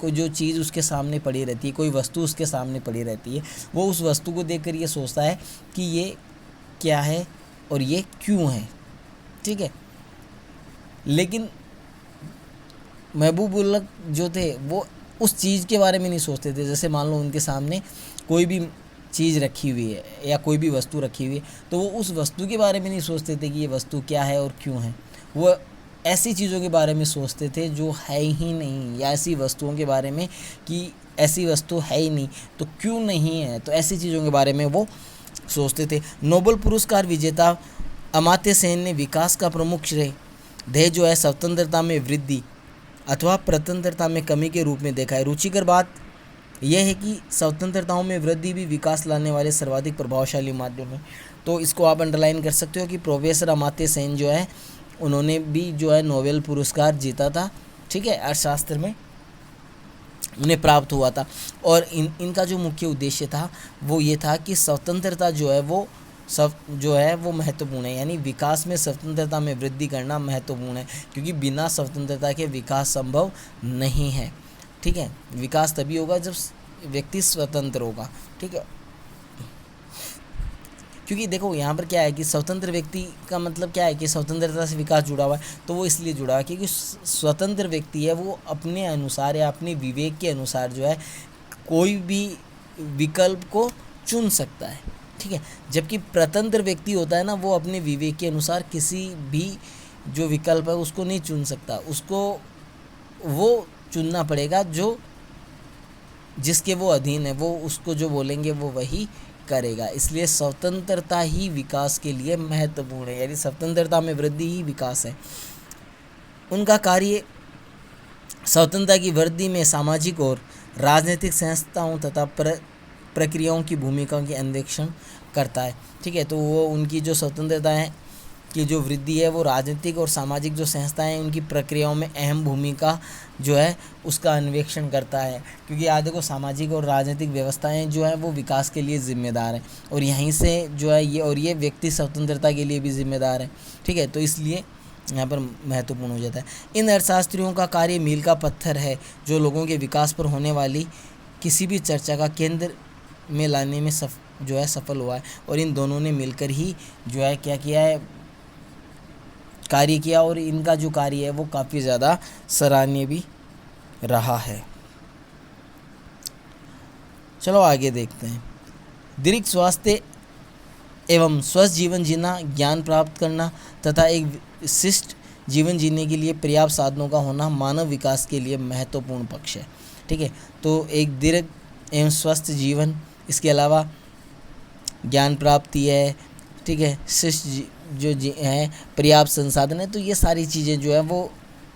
कोई जो चीज़ उसके सामने पड़ी रहती है, कोई वस्तु उसके सामने पड़ी रहती है, वो उस वस्तु को देखकर ये सोचता है कि ये क्या है और ये क्यों है। ठीक है, लेकिन महबूब उल हक जो थे वो उस चीज़ के बारे में नहीं सोचते थे। जैसे मान लो उनके सामने कोई भी चीज़ रखी हुई है या कोई भी वस्तु रखी हुई है तो वो उस वस्तु के बारे में नहीं सोचते थे कि ये वस्तु क्या है और क्यों है। वो ऐसी चीज़ों के बारे में सोचते थे जो है ही नहीं, या ऐसी वस्तुओं के बारे में कि ऐसी वस्तु है ही नहीं तो क्यों नहीं है, तो ऐसी चीज़ों के बारे में वो सोचते थे। नोबेल पुरस्कार विजेता अमात्य सेन ने विकास का प्रमुख श्रेय ध्येय जो है स्वतंत्रता में वृद्धि अथवा प्रतंत्रता में कमी के रूप में देखा है। रुचिकर बात यह है कि स्वतंत्रताओं में वृद्धि भी विकास लाने वाले सर्वाधिक प्रभावशाली माध्यम है। तो इसको आप अंडरलाइन कर सकते हो कि प्रोफेसर अमात्य सेन जो है उन्होंने भी जो है नोबेल पुरस्कार जीता था। ठीक है, अर्थशास्त्र में उन्हें प्राप्त हुआ था और इनका जो मुख्य उद्देश्य था वो ये था कि स्वतंत्रता जो है वो महत्वपूर्ण है, यानी विकास में स्वतंत्रता में वृद्धि करना महत्वपूर्ण है, क्योंकि बिना स्वतंत्रता के विकास संभव नहीं है। ठीक है, विकास तभी होगा जब व्यक्ति स्वतंत्र होगा। ठीक है, क्योंकि देखो यहाँ पर क्या है कि स्वतंत्र व्यक्ति का मतलब क्या है कि स्वतंत्रता से विकास जुड़ा हुआ है, तो वो इसलिए जुड़ा हुआ है क्योंकि स्वतंत्र व्यक्ति है वो अपने अनुसार या अपने विवेक के अनुसार जो है कोई भी विकल्प को चुन सकता है। ठीक है, जबकि प्रतंत्र व्यक्ति होता है ना वो अपने विवेक के अनुसार किसी भी जो विकल्प है उसको नहीं चुन सकता, उसको वो चुनना पड़ेगा जो जिसके वो अधीन है, वो उसको जो बोलेंगे वो वही करेगा। इसलिए स्वतंत्रता ही विकास के लिए महत्वपूर्ण है, यानी स्वतंत्रता में वृद्धि ही विकास है। उनका कार्य स्वतंत्रता की वृद्धि में सामाजिक और राजनीतिक संस्थाओं तथा प्रक्रियाओं की भूमिका की अन्वेषण करता है। ठीक है, तो वो उनकी जो स्वतंत्रता है की जो वृद्धि है वो राजनीतिक और सामाजिक जो संस्थाएं हैं उनकी प्रक्रियाओं में अहम भूमिका जो है उसका अन्वेषण करता है, क्योंकि याद देखो सामाजिक और राजनीतिक व्यवस्थाएं जो है वो विकास के लिए जिम्मेदार हैं और यहीं से जो है ये व्यक्ति स्वतंत्रता के लिए भी जिम्मेदार है। ठीक है, तो इसलिए यहाँ पर महत्वपूर्ण हो जाता है। इन अर्थशास्त्रियों का कार्य मील का पत्थर है जो लोगों के विकास पर होने वाली किसी भी चर्चा का केंद्र में लाने में सफल हुआ है, और इन दोनों ने मिलकर ही जो है क्या किया है, कार्य किया, और इनका जो कार्य है वो काफ़ी ज़्यादा सराहनीय भी रहा है। चलो आगे देखते हैं। दीर्घ स्वास्थ्य एवं स्वस्थ जीवन जीना, ज्ञान प्राप्त करना तथा एक विशिष्ट जीवन जीने के लिए पर्याप्त साधनों का होना मानव विकास के लिए महत्वपूर्ण पक्ष है। ठीक है, तो एक दीर्घ एवं स्वस्थ जीवन, इसके अलावा ज्ञान प्राप्ति है, ठीक है, शिष्ट जो है, पर्याप्त संसाधन है, तो ये सारी चीज़ें जो है वो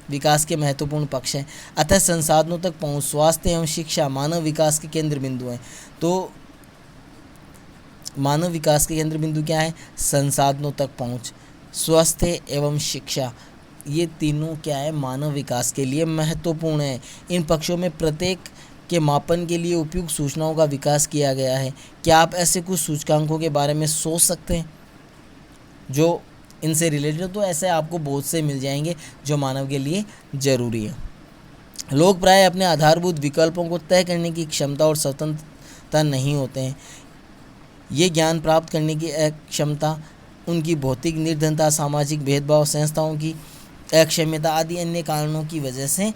विकास के महत्वपूर्ण पक्ष हैं। अतः संसाधनों तक पहुँच, स्वास्थ्य एवं शिक्षा मानव विकास के केंद्र बिंदु हैं। तो मानव विकास के केंद्र बिंदु क्या है? संसाधनों तक पहुँच, स्वास्थ्य एवं शिक्षा, ये तीनों क्या है, मानव विकास के लिए महत्वपूर्ण है। इन पक्षों में प्रत्येक के मापन के लिए उपयुक्त सूचनाओं का विकास किया गया है। क्या आप ऐसे कुछ सूचकांकों के बारे में सोच सकते हैं जो इनसे रिलेटेड हो? तो ऐसे आपको बहुत से मिल जाएंगे जो मानव के लिए ज़रूरी है। लोग प्राय अपने आधारभूत विकल्पों को तय करने की क्षमता और स्वतंत्रता नहीं होते हैं। ये ज्ञान प्राप्त करने की अक्षमता, उनकी भौतिक निर्धनता, सामाजिक भेदभाव, संस्थाओं की अक्षमता आदि अन्य कारणों की वजह से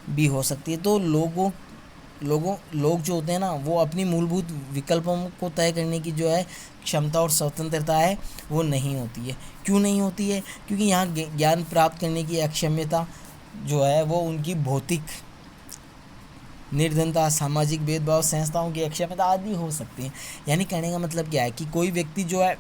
भी हो सकती है। तो लोग जो होते हैं ना, वो अपनी मूलभूत विकल्पों को तय करने की जो है क्षमता और स्वतंत्रता है वो नहीं होती है। क्यों नहीं होती है? क्योंकि यहाँ ज्ञान प्राप्त करने की अक्षमता जो है वो उनकी भौतिक निर्धनता, सामाजिक भेदभाव, संस्थाओं की अक्षमता आदि हो सकती है। यानी कहने का मतलब क्या है कि कोई व्यक्ति जो है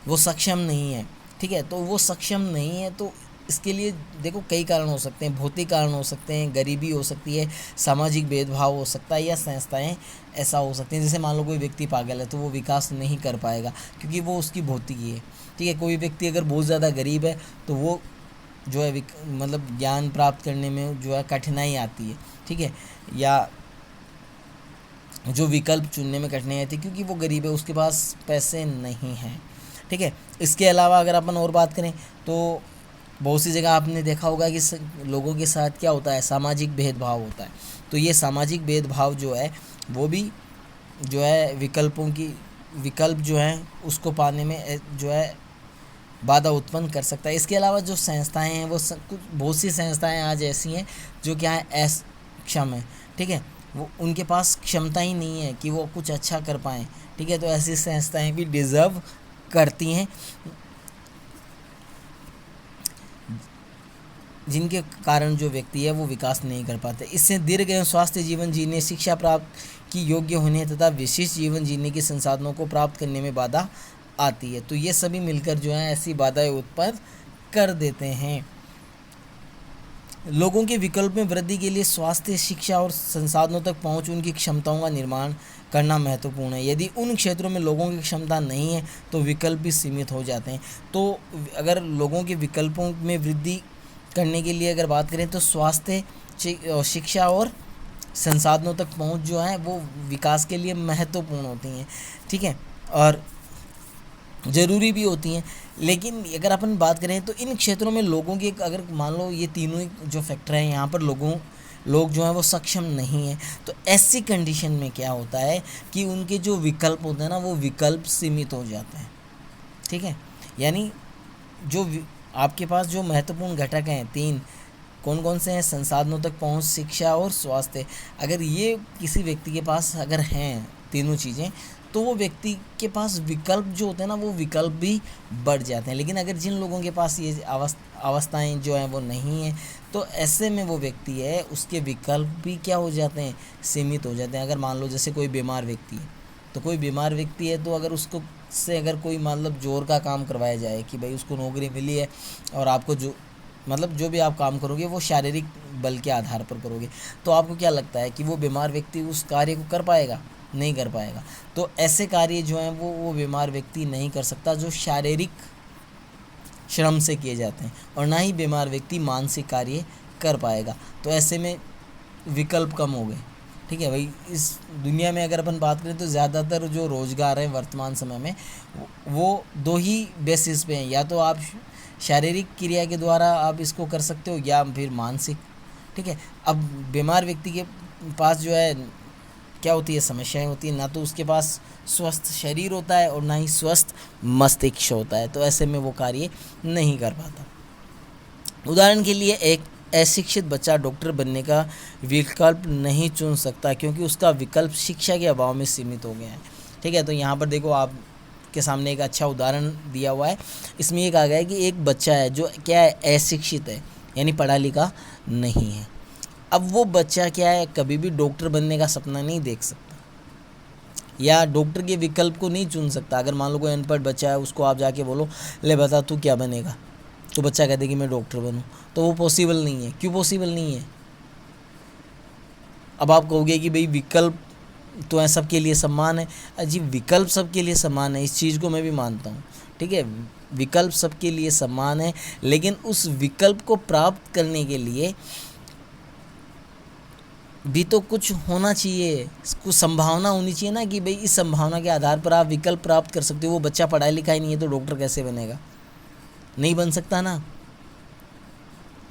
वो सक्षम नहीं है। ठीक है, तो वो सक्षम नहीं है तो इसके लिए देखो कई कारण हो सकते हैं, भौतिक कारण हो सकते हैं, गरीबी हो सकती है, सामाजिक भेदभाव हो सकता है, या संस्थाएं ऐसा हो सकती हैं। जैसे मान लो कोई व्यक्ति पागल है तो वो विकास नहीं कर पाएगा क्योंकि वो उसकी भौतिकी है। ठीक है, कोई व्यक्ति अगर बहुत ज़्यादा गरीब है तो वो जो है मतलब ज्ञान प्राप्त करने में जो है कठिनाई आती है। ठीक है, या जो विकल्प चुनने में कठिनाई आती है क्योंकि वो गरीब है, उसके पास पैसे नहीं हैं। ठीक है, इसके अलावा अगर अपन और बात करें तो बहुत सी जगह आपने देखा होगा कि लोगों के साथ क्या होता है, सामाजिक भेदभाव होता है। तो ये सामाजिक भेदभाव जो है वो भी जो है विकल्प जो है उसको पाने में जो है बाधा उत्पन्न कर सकता है। इसके अलावा जो संस्थाएं हैं वो बहुत सी संस्थाएं आज ऐसी हैं जो क्या है अक्षम है। ठीक है, वो उनके पास क्षमता ही नहीं है कि वो कुछ अच्छा कर पाएँ। ठीक है, तो ऐसी संस्थाएं भी डिज़र्व करती हैं जिनके कारण जो व्यक्ति है वो विकास नहीं कर पाते। इससे दीर्घ एवं स्वास्थ्य जीवन जीने, शिक्षा प्राप्त की योग्य होने तथा विशिष्ट जीवन जीने के संसाधनों को प्राप्त करने में बाधा आती है। तो ये सभी मिलकर जो है ऐसी बाधाएं उत्पन्न कर देते हैं। लोगों के विकल्प में वृद्धि के लिए स्वास्थ्य, शिक्षा और संसाधनों तक पहुंच, उनकी क्षमताओं का निर्माण करना महत्वपूर्ण है। यदि उन क्षेत्रों में लोगों की क्षमता नहीं है तो विकल्प भी सीमित हो जाते हैं। तो अगर लोगों के विकल्पों में वृद्धि करने के लिए अगर बात करें तो स्वास्थ्य, शिक्षा और संसाधनों तक पहुंच जो है वो विकास के लिए महत्वपूर्ण होती हैं। ठीक है, और ज़रूरी भी होती हैं। लेकिन अगर अपन बात करें तो इन क्षेत्रों में लोगों की अगर मान लो ये तीनों जो फैक्टर हैं यहाँ पर लोग जो हैं वो सक्षम नहीं हैं, तो ऐसी कंडीशन में क्या होता है कि उनके जो विकल्प होते हैं ना वो विकल्प सीमित हो जाते हैं। ठीक है, यानी जो आपके पास जो महत्वपूर्ण घटक हैं तीन, कौन कौन से हैं? संसाधनों तक पहुंच, शिक्षा और स्वास्थ्य। अगर ये किसी व्यक्ति के पास अगर हैं तीनों चीज़ें तो वो व्यक्ति के पास विकल्प जो होते हैं ना वो विकल्प भी बढ़ जाते हैं। लेकिन अगर जिन लोगों के पास ये अवस्थाएं जो हैं वो नहीं है तो ऐसे में वो व्यक्ति है उसके विकल्प भी क्या हो जाते हैं? सीमित हो जाते हैं। अगर मान लो जैसे कोई बीमार व्यक्ति है तो तो अगर उसको से अगर कोई मतलब जोर का काम करवाया जाए कि भाई उसको नौकरी मिली है और आपको जो मतलब जो भी आप काम करोगे वो शारीरिक बल के आधार पर करोगे, तो आपको क्या लगता है कि वो बीमार व्यक्ति उस कार्य को कर पाएगा? नहीं कर पाएगा। तो ऐसे कार्य जो हैं वो बीमार व्यक्ति नहीं कर सकता जो शारीरिक श्रम से किए जाते हैं, और ना ही बीमार व्यक्ति मानसिक कार्य कर पाएगा। तो ऐसे में विकल्प कम हो गए। ठीक है भाई, इस दुनिया में अगर अपन बात करें तो ज़्यादातर जो रोज़गार हैं वर्तमान समय में वो दो ही बेसिस पे हैं, या तो आप शारीरिक क्रिया के द्वारा आप इसको कर सकते हो या फिर मानसिक। ठीक है, अब बीमार व्यक्ति के पास जो है क्या होती है, समस्याएं होती हैं, ना तो उसके पास स्वस्थ शरीर होता है और ना ही स्वस्थ मस्तिष्क होता है, तो ऐसे में वो कार्य नहीं कर पाता। उदाहरण के लिए एक अशिक्षित बच्चा डॉक्टर बनने का विकल्प नहीं चुन सकता क्योंकि उसका विकल्प शिक्षा के अभाव में सीमित हो गया है। ठीक है, तो यहाँ पर देखो आप के सामने एक अच्छा उदाहरण दिया हुआ है। इसमें ये कहा गया है कि एक बच्चा है जो क्या है, अशिक्षित है, यानी पढ़ा लिखा नहीं है। अब वो बच्चा क्या है, कभी भी डॉक्टर बनने का सपना नहीं देख सकता या डॉक्टर के विकल्प को नहीं चुन सकता। अगर मान लो कोई अनपढ़ बच्चा है, उसको आप जाके बोलो ले बता तू क्या बनेगा, तो बच्चा कहते कि मैं डॉक्टर बनूं, तो वो पॉसिबल नहीं है। क्यों पॉसिबल नहीं है? अब आप कहोगे कि भाई विकल्प तो है, सबके लिए समान है। जी, विकल्प सबके लिए समान है, इस चीज़ को मैं भी मानता हूँ। ठीक है, विकल्प सबके लिए समान है, लेकिन उस विकल्प को प्राप्त करने के लिए भी तो कुछ होना चाहिए, कुछ संभावना होनी चाहिए ना, कि भाई इस संभावना के आधार पर आप विकल्प प्राप्त कर सकते हो। वो बच्चा पढ़ा लिखा ही नहीं है तो डॉक्टर कैसे बनेगा? नहीं बन सकता ना।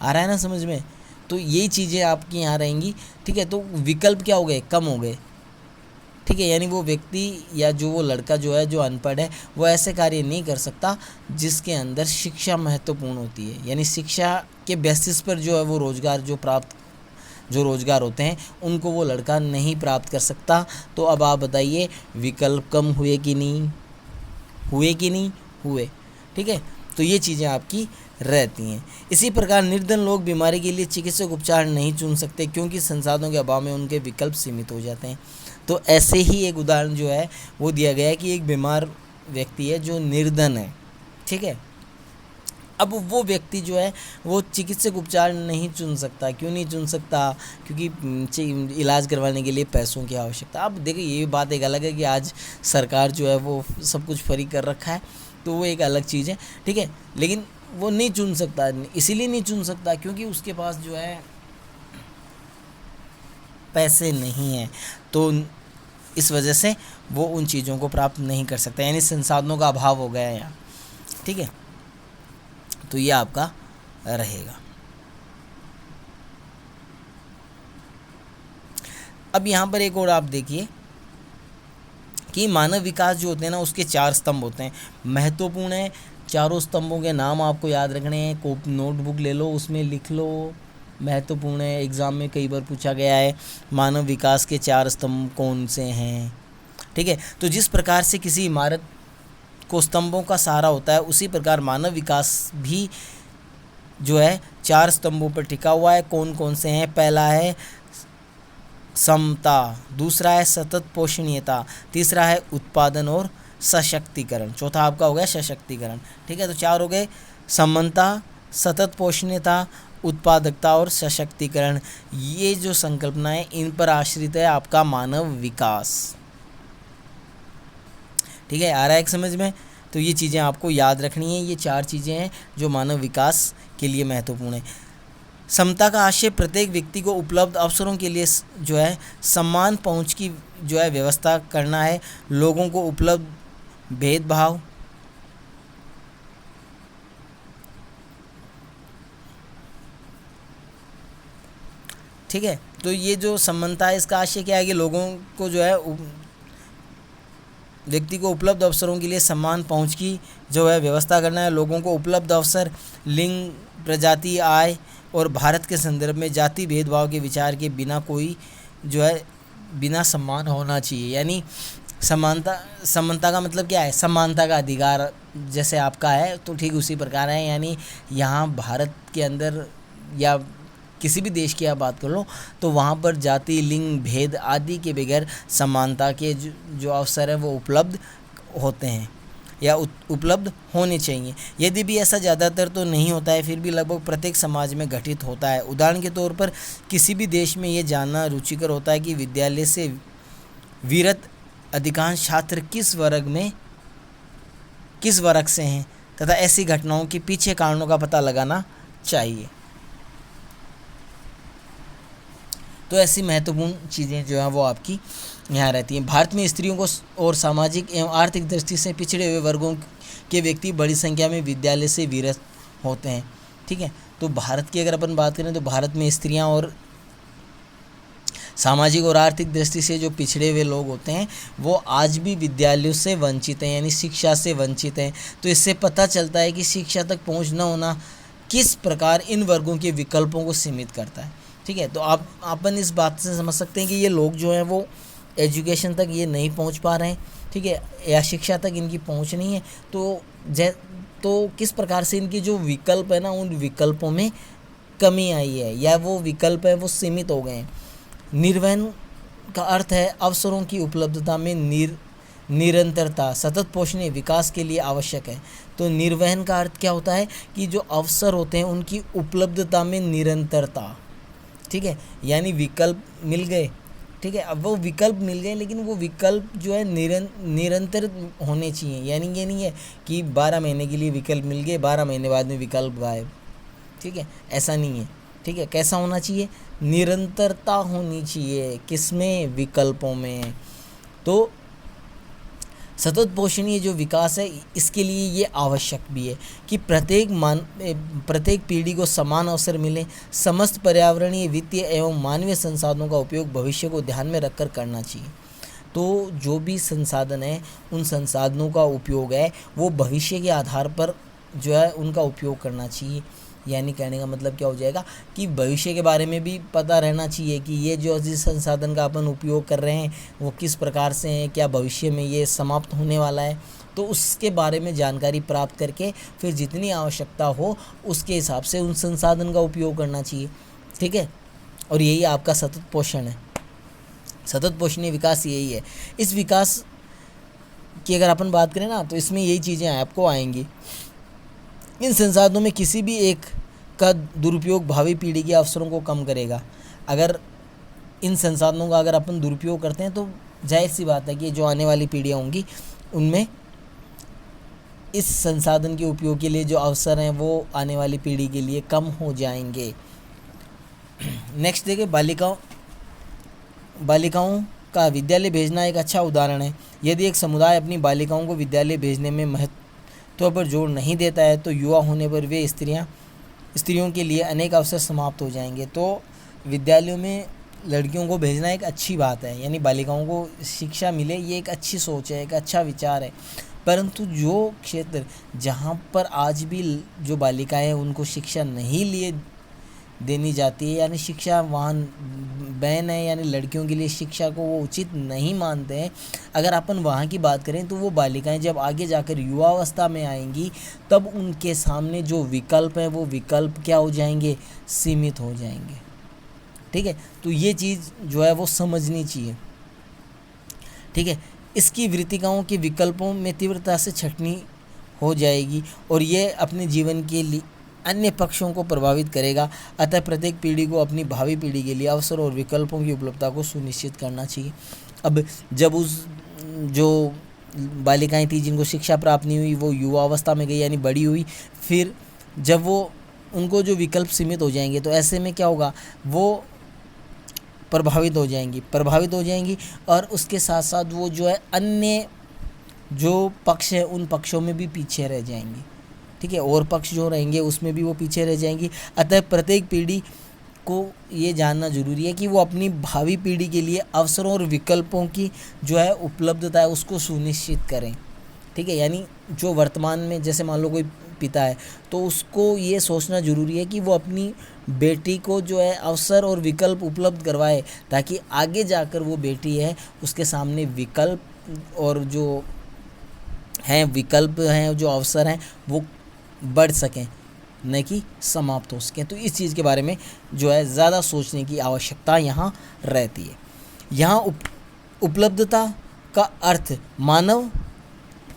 आ रहा है ना समझ में? तो यही चीज़ें आपकी यहाँ रहेंगी। ठीक है, तो विकल्प क्या हो गए, कम हो गए। ठीक है, यानी वो व्यक्ति या जो वो लड़का जो है, जो अनपढ़ है, वो ऐसे कार्य नहीं कर सकता जिसके अंदर शिक्षा महत्वपूर्ण होती है। यानी शिक्षा के बेसिस पर जो है वो जो रोज़गार होते हैं उनको वो लड़का नहीं प्राप्त कर सकता। तो अब आप बताइए, विकल्प कम हुए कि नहीं हुए? ठीक है, तो ये चीज़ें आपकी रहती हैं। इसी प्रकार निर्धन लोग बीमारी के लिए चिकित्सक उपचार नहीं चुन सकते क्योंकि संसाधनों के अभाव में उनके विकल्प सीमित हो जाते हैं। तो ऐसे ही एक उदाहरण जो है वो दिया गया है कि एक बीमार व्यक्ति है जो निर्धन है। ठीक है, अब वो व्यक्ति जो है वो चिकित्सक उपचार नहीं चुन सकता। क्यों नहीं चुन सकता? क्योंकि इलाज करवाने के लिए पैसों की आवश्यकता। अब देखिए, ये बात एक अलग है कि आज सरकार जो है वो सब कुछ फ्री कर रखा है, तो वो एक अलग चीज़ है। ठीक है, लेकिन वो नहीं चुन सकता। इसीलिए नहीं चुन सकता क्योंकि उसके पास जो है पैसे नहीं हैं, तो इस वजह से वो उन चीज़ों को प्राप्त नहीं कर सकता, यानी संसाधनों का अभाव हो गया है यहाँ। ठीक है, तो ये आपका रहेगा। अब यहाँ पर एक और आप देखिए कि मानव विकास जो होते हैं ना, उसके 4 स्तंभ होते हैं, महत्वपूर्ण है। चारों स्तंभों के नाम आपको याद रखने हैं। नोटबुक ले लो, उसमें लिख लो, महत्वपूर्ण है, एग्ज़ाम में कई बार पूछा गया है मानव विकास के 4 स्तंभ कौन से हैं। ठीक है, तो जिस प्रकार से किसी इमारत को स्तंभों का सहारा होता है, उसी प्रकार मानव विकास भी जो है 4 स्तंभों पर टिका हुआ है। कौन कौन से हैं? पहला है समता, दूसरा है सतत पोषणीयता, तीसरा है उत्पादन और सशक्तिकरण, चौथा आपका हो गया सशक्तिकरण। ठीक है, तो 4 हो गए, समानता, सतत पोषणीयता, उत्पादकता और सशक्तिकरण। ये जो संकल्पना है, इन पर आश्रित है आपका मानव विकास। ठीक है, आ रहा है एक समझ में? तो ये चीज़ें आपको याद रखनी है। ये 4 चीज़ें हैं जो मानव विकास के लिए महत्वपूर्ण है। समता का आशय प्रत्येक व्यक्ति को उपलब्ध अवसरों के लिए जो है समान पहुंच की जो है व्यवस्था करना है। लोगों को उपलब्ध भेदभाव, ठीक है, तो ये जो समानता है, इसका आशय क्या है कि लोगों को जो है व्यक्ति को उपलब्ध अवसरों के लिए समान पहुंच की जो है व्यवस्था करना है। लोगों को उपलब्ध अवसर लिंग, प्रजाति, आय और भारत के संदर्भ में जाति भेदभाव के विचार के बिना कोई जो है बिना सम्मान होना चाहिए। यानी समानता का मतलब क्या है? समानता का अधिकार जैसे आपका है तो ठीक उसी प्रकार है। यानी यहाँ भारत के अंदर या किसी भी देश की आप बात कर लो तो वहाँ पर जाति, लिंग, भेद आदि के बगैर समानता के जो अवसर हैं वो उपलब्ध होते हैं। या उपलब्ध होने चाहिए। यदि भी ऐसा ज़्यादातर तो नहीं होता है, फिर भी लगभग प्रत्येक समाज में घटित होता है। उदाहरण के तौर पर किसी भी देश में ये जानना रुचिकर होता है कि विद्यालय से विरत अधिकांश छात्र किस वर्ग से हैं, तथा ऐसी घटनाओं के पीछे कारणों का पता लगाना चाहिए। तो ऐसी महत्वपूर्ण चीज़ें जो हैं वो आपकी यहाँ रहती हैं। भारत में स्त्रियों को और सामाजिक एवं आर्थिक दृष्टि से पिछड़े हुए वर्गों के व्यक्ति बड़ी संख्या में विद्यालय से विरत होते हैं। ठीक है, तो भारत की अगर अपन बात करें तो भारत में स्त्रियाँ और सामाजिक और आर्थिक दृष्टि से जो पिछड़े हुए लोग होते हैं वो आज भी विद्यालयों से वंचित हैं, यानी शिक्षा से वंचित हैं। तो इससे पता चलता है कि शिक्षा तक पहुँच न होना किस प्रकार इन वर्गों के विकल्पों को सीमित करता है। ठीक है, तो अपन इस बात से समझ सकते हैं कि ये लोग जो हैं वो एजुकेशन तक ये नहीं पहुंच पा रहे हैं। ठीक है, या शिक्षा तक इनकी पहुंच नहीं है, तो किस प्रकार से इनकी जो विकल्प है ना, उन विकल्पों में कमी आई है, या वो विकल्प है वो सीमित हो गए हैं। निर्वहन का अर्थ है अवसरों की उपलब्धता में निरंतरता सतत पोषणीय विकास के लिए आवश्यक है। तो निर्वहन का अर्थ क्या होता है कि जो अवसर होते हैं उनकी उपलब्धता में निरंतरता। ठीक है, यानी विकल्प मिल गए। ठीक है, अब वो विकल्प मिल गए, लेकिन वो विकल्प जो है निरंतर होने चाहिए। यानी ये नहीं है कि 12 महीने के लिए विकल्प मिल गए, 12 महीने बाद में विकल्प गायब। ठीक है, ऐसा नहीं है। ठीक है, कैसा होना चाहिए? निरंतरता होनी चाहिए। किसमें? विकल्पों में। तो सतत पोषणीय जो विकास है, इसके लिए ये आवश्यक भी है कि प्रत्येक पीढ़ी को समान अवसर मिले। समस्त पर्यावरणीय, वित्तीय एवं मानवीय संसाधनों का उपयोग भविष्य को ध्यान में रखकर करना चाहिए। तो जो भी संसाधन है, उन संसाधनों का उपयोग है वो भविष्य के आधार पर जो है उनका उपयोग करना चाहिए। यानी कहने का मतलब क्या हो जाएगा कि भविष्य के बारे में भी पता रहना चाहिए कि ये जो जिस संसाधन का अपन उपयोग कर रहे हैं वो किस प्रकार से हैं, क्या भविष्य में ये समाप्त होने वाला है। तो उसके बारे में जानकारी प्राप्त करके फिर जितनी आवश्यकता हो उसके हिसाब से उन संसाधन का उपयोग करना चाहिए। ठीक है, और यही आपका सतत पोषण है। सतत पोषणीय विकास यही है। इस विकास की अगर अपन बात करें ना, तो इसमें यही चीज़ें आपको आएंगी। इन संसाधनों में किसी भी एक का दुरुपयोग भावी पीढ़ी के अवसरों को कम करेगा। अगर इन संसाधनों का अगर अपन दुरुपयोग करते हैं तो जाहिर सी बात है कि जो आने वाली पीढ़ियाँ होंगी उनमें इस संसाधन के उपयोग के लिए जो अवसर हैं वो आने वाली पीढ़ी के लिए कम हो जाएंगे। नेक्स्ट देखिए, बालिकाओं का विद्यालय भेजना एक अच्छा उदाहरण है। यदि एक समुदाय अपनी बालिकाओं को विद्यालय भेजने में महत्व पर जोर नहीं देता है तो युवा होने पर वे स्त्रियों के लिए अनेक अवसर समाप्त हो जाएंगे। तो विद्यालयों में लड़कियों को भेजना एक अच्छी बात है, यानी बालिकाओं को शिक्षा मिले, ये एक अच्छी सोच है, एक अच्छा विचार है। परंतु जो क्षेत्र जहाँ पर आज भी जो बालिकाएं हैं उनको शिक्षा नहीं देनी जाती है, यानी शिक्षा वहाँ बैन है, यानी लड़कियों के लिए शिक्षा को वो उचित नहीं मानते हैं। अगर अपन वहाँ की बात करें तो वो बालिकाएं जब आगे जाकर युवावस्था में आएंगी तब उनके सामने जो विकल्प हैं वो विकल्प क्या हो जाएंगे? सीमित हो जाएंगे। ठीक है, तो ये चीज़ जो है वो समझनी चाहिए। ठीक है, इसकी वृत्तिकाओं के विकल्पों में तीव्रता से छटनी हो जाएगी और ये अपने जीवन के लिए अन्य पक्षों को प्रभावित करेगा। अतः प्रत्येक पीढ़ी को अपनी भावी पीढ़ी के लिए अवसर और विकल्पों की उपलब्धता को सुनिश्चित करना चाहिए। अब जब उस जो बालिकाएं थी जिनको शिक्षा प्राप्त नहीं हुई वो युवा अवस्था में गई, यानी बड़ी हुई, फिर जब वो उनको जो विकल्प सीमित हो जाएंगे तो ऐसे में क्या होगा? वो प्रभावित हो जाएंगी और उसके साथ साथ वो जो है अन्य जो पक्ष है उन पक्षों में भी पीछे रह जाएंगी। ठीक है, और पक्ष जो रहेंगे उसमें भी वो पीछे रह जाएंगी। अतः प्रत्येक पीढ़ी को ये जानना जरूरी है कि वो अपनी भावी पीढ़ी के लिए अवसरों और विकल्पों की जो है उपलब्धता है उसको सुनिश्चित करें। ठीक है, यानी जो वर्तमान में जैसे मान लो कोई पिता है तो उसको ये सोचना ज़रूरी है कि वो अपनी बेटी को जो है अवसर और विकल्प उपलब्ध करवाए ताकि आगे जाकर वो बेटी है उसके सामने विकल्प और जो जो अवसर हैं वो बढ़ सकें, न कि समाप्त हो सकें। तो इस चीज़ के बारे में जो है ज़्यादा सोचने की आवश्यकता यहाँ रहती है। यहाँ उपलब्धता का अर्थ मानव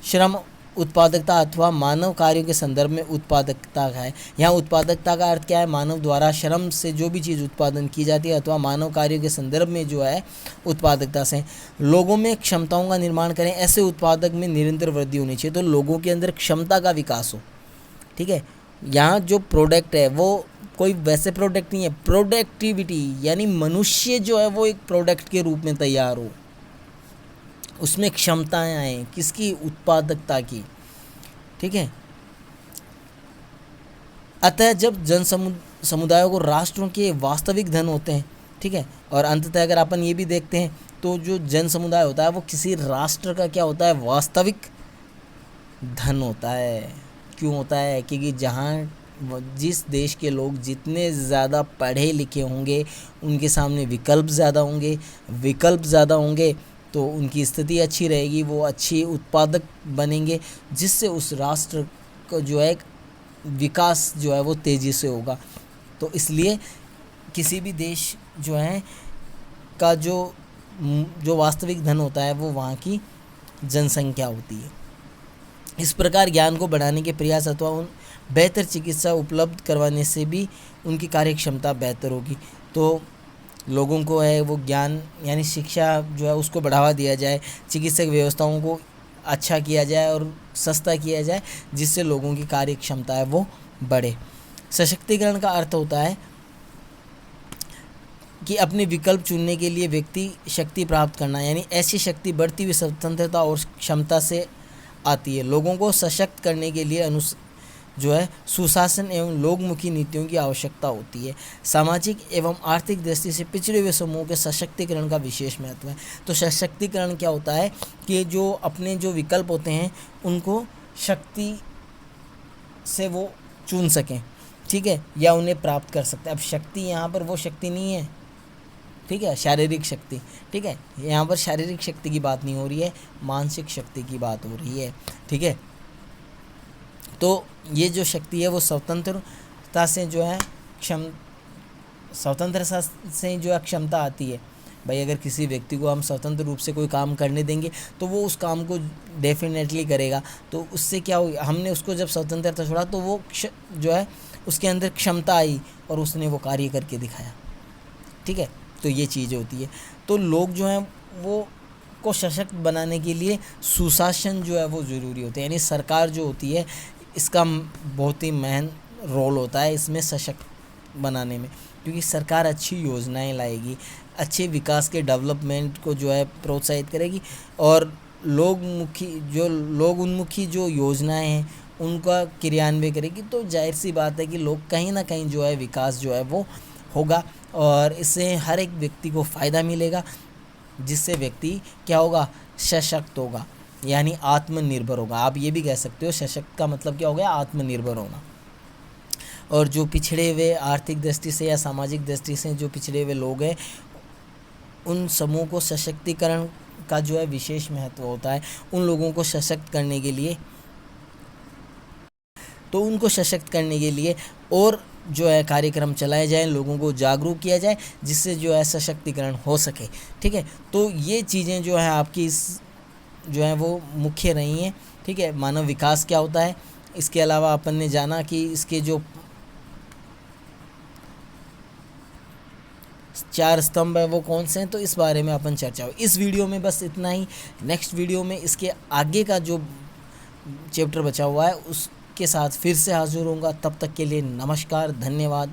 श्रम उत्पादकता अथवा मानव कार्यों के संदर्भ में उत्पादकता है। यहाँ उत्पादकता का अर्थ क्या है? मानव द्वारा श्रम से जो भी चीज़ उत्पादन की जाती है अथवा मानव कार्यों के संदर्भ में जो है उत्पादकता से। लोगों में क्षमताओं का निर्माण करें, ऐसे उत्पादक में निरंतर वृद्धि होनी चाहिए। तो लोगों के अंदर क्षमता का विकास हो, ठीक है। यहाँ जो प्रोडक्ट है वो कोई वैसे प्रोडक्ट नहीं है, प्रोडक्टिविटी यानी मनुष्य जो है वो एक प्रोडक्ट के रूप में तैयार हो, उसमें क्षमताएं आएँ, किसकी? उत्पादकता की, ठीक है। अतः जब समुदायों को राष्ट्रों के वास्तविक धन होते हैं, ठीक है। और अंततः अगर अपन ये भी देखते हैं तो जो जन समुदाय होता है वो किसी राष्ट्र का क्या होता है? वास्तविक धन होता है। क्यों होता है? क्योंकि जहाँ जिस देश के लोग जितने ज़्यादा पढ़े लिखे होंगे उनके सामने विकल्प ज़्यादा होंगे तो उनकी स्थिति अच्छी रहेगी, वो अच्छी उत्पादक बनेंगे, जिससे उस राष्ट्र को जो है विकास जो है वो तेज़ी से होगा। तो इसलिए किसी भी देश जो है का जो वास्तविक धन होता है वो वहाँ की जनसंख्या होती है। इस प्रकार ज्ञान को बढ़ाने के प्रयास अथवा उन बेहतर चिकित्सा उपलब्ध करवाने से भी उनकी कार्य क्षमता बेहतर होगी। तो लोगों को है वो ज्ञान यानी शिक्षा जो है उसको बढ़ावा दिया जाए, चिकित्सक व्यवस्थाओं को अच्छा किया जाए और सस्ता किया जाए, जिससे लोगों की कार्य क्षमता है वो बढ़े। सशक्तिकरण का अर्थ होता है कि अपने विकल्प चुनने के लिए व्यक्ति शक्ति प्राप्त करना, यानी ऐसी शक्ति बढ़ती हुई स्वतंत्रता और क्षमता से आती है। लोगों को सशक्त करने के लिए जो है सुशासन एवं लोकमुखी नीतियों की आवश्यकता होती है। सामाजिक एवं आर्थिक दृष्टि से पिछड़े हुए समूहों के सशक्तिकरण का विशेष महत्व है। तो सशक्तिकरण क्या होता है कि जो अपने जो विकल्प होते हैं उनको शक्ति से वो चुन सकें, ठीक है, या उन्हें प्राप्त कर सकते हैं। अब शक्ति यहाँ पर वो शक्ति नहीं है, ठीक है, शारीरिक शक्ति, ठीक है, यहाँ पर शारीरिक शक्ति की बात नहीं हो रही है, मानसिक शक्ति की बात हो रही है, ठीक है। तो ये जो शक्ति है वो स्वतंत्रता से जो है स्वतंत्रता से जो है क्षमता आती है। भाई अगर किसी व्यक्ति को हम स्वतंत्र रूप से कोई काम करने देंगे तो वो उस काम को डेफिनेटली करेगा। तो उससे क्या हो, हमने उसको जब स्वतंत्रता छोड़ा तो वो जो है उसके अंदर क्षमता आई और उसने वो कार्य करके दिखाया, ठीक है। तो ये चीज़ होती है। तो लोग जो हैं वो को सशक्त बनाने के लिए सुशासन जो है वो ज़रूरी होता है, यानी सरकार जो होती है इसका बहुत ही महन रोल होता है इसमें सशक्त बनाने में, क्योंकि सरकार अच्छी योजनाएं लाएगी, अच्छे विकास के डेवलपमेंट को जो है प्रोत्साहित करेगी और लोग उन्मुखी जो योजनाएं हैं उनका क्रियान्वयन करेगी। तो जाहिर सी बात है कि लोग कहीं ना कहीं जो है विकास जो है वो होगा और इससे हर एक व्यक्ति को फ़ायदा मिलेगा, जिससे व्यक्ति क्या होगा? सशक्त होगा, यानी आत्मनिर्भर होगा। आप ये भी कह सकते हो सशक्त का मतलब क्या हो गया? आत्मनिर्भर होना। और जो पिछड़े हुए आर्थिक दृष्टि से या सामाजिक दृष्टि से जो पिछड़े हुए लोग हैं उन समूह को सशक्तिकरण का जो है विशेष महत्व होता है। उन लोगों को सशक्त करने के लिए उनको सशक्त करने के लिए और जो है कार्यक्रम चलाए जाएं, लोगों को जागरूक किया जाए, जिससे जो है सशक्तिकरण हो सके, ठीक है। तो ये चीज़ें जो है आपकी जो है वो मुख्य रही हैं, ठीक है। मानव विकास क्या होता है, इसके अलावा अपन ने जाना कि इसके जो 4 स्तंभ है वो कौन से हैं, तो इस बारे में अपन चर्चा हो। इस वीडियो में बस इतना ही। नेक्स्ट वीडियो में इसके आगे का जो चैप्टर बचा हुआ है उसके साथ फिर से हाजिर होऊंगा। तब तक के लिए नमस्कार, धन्यवाद।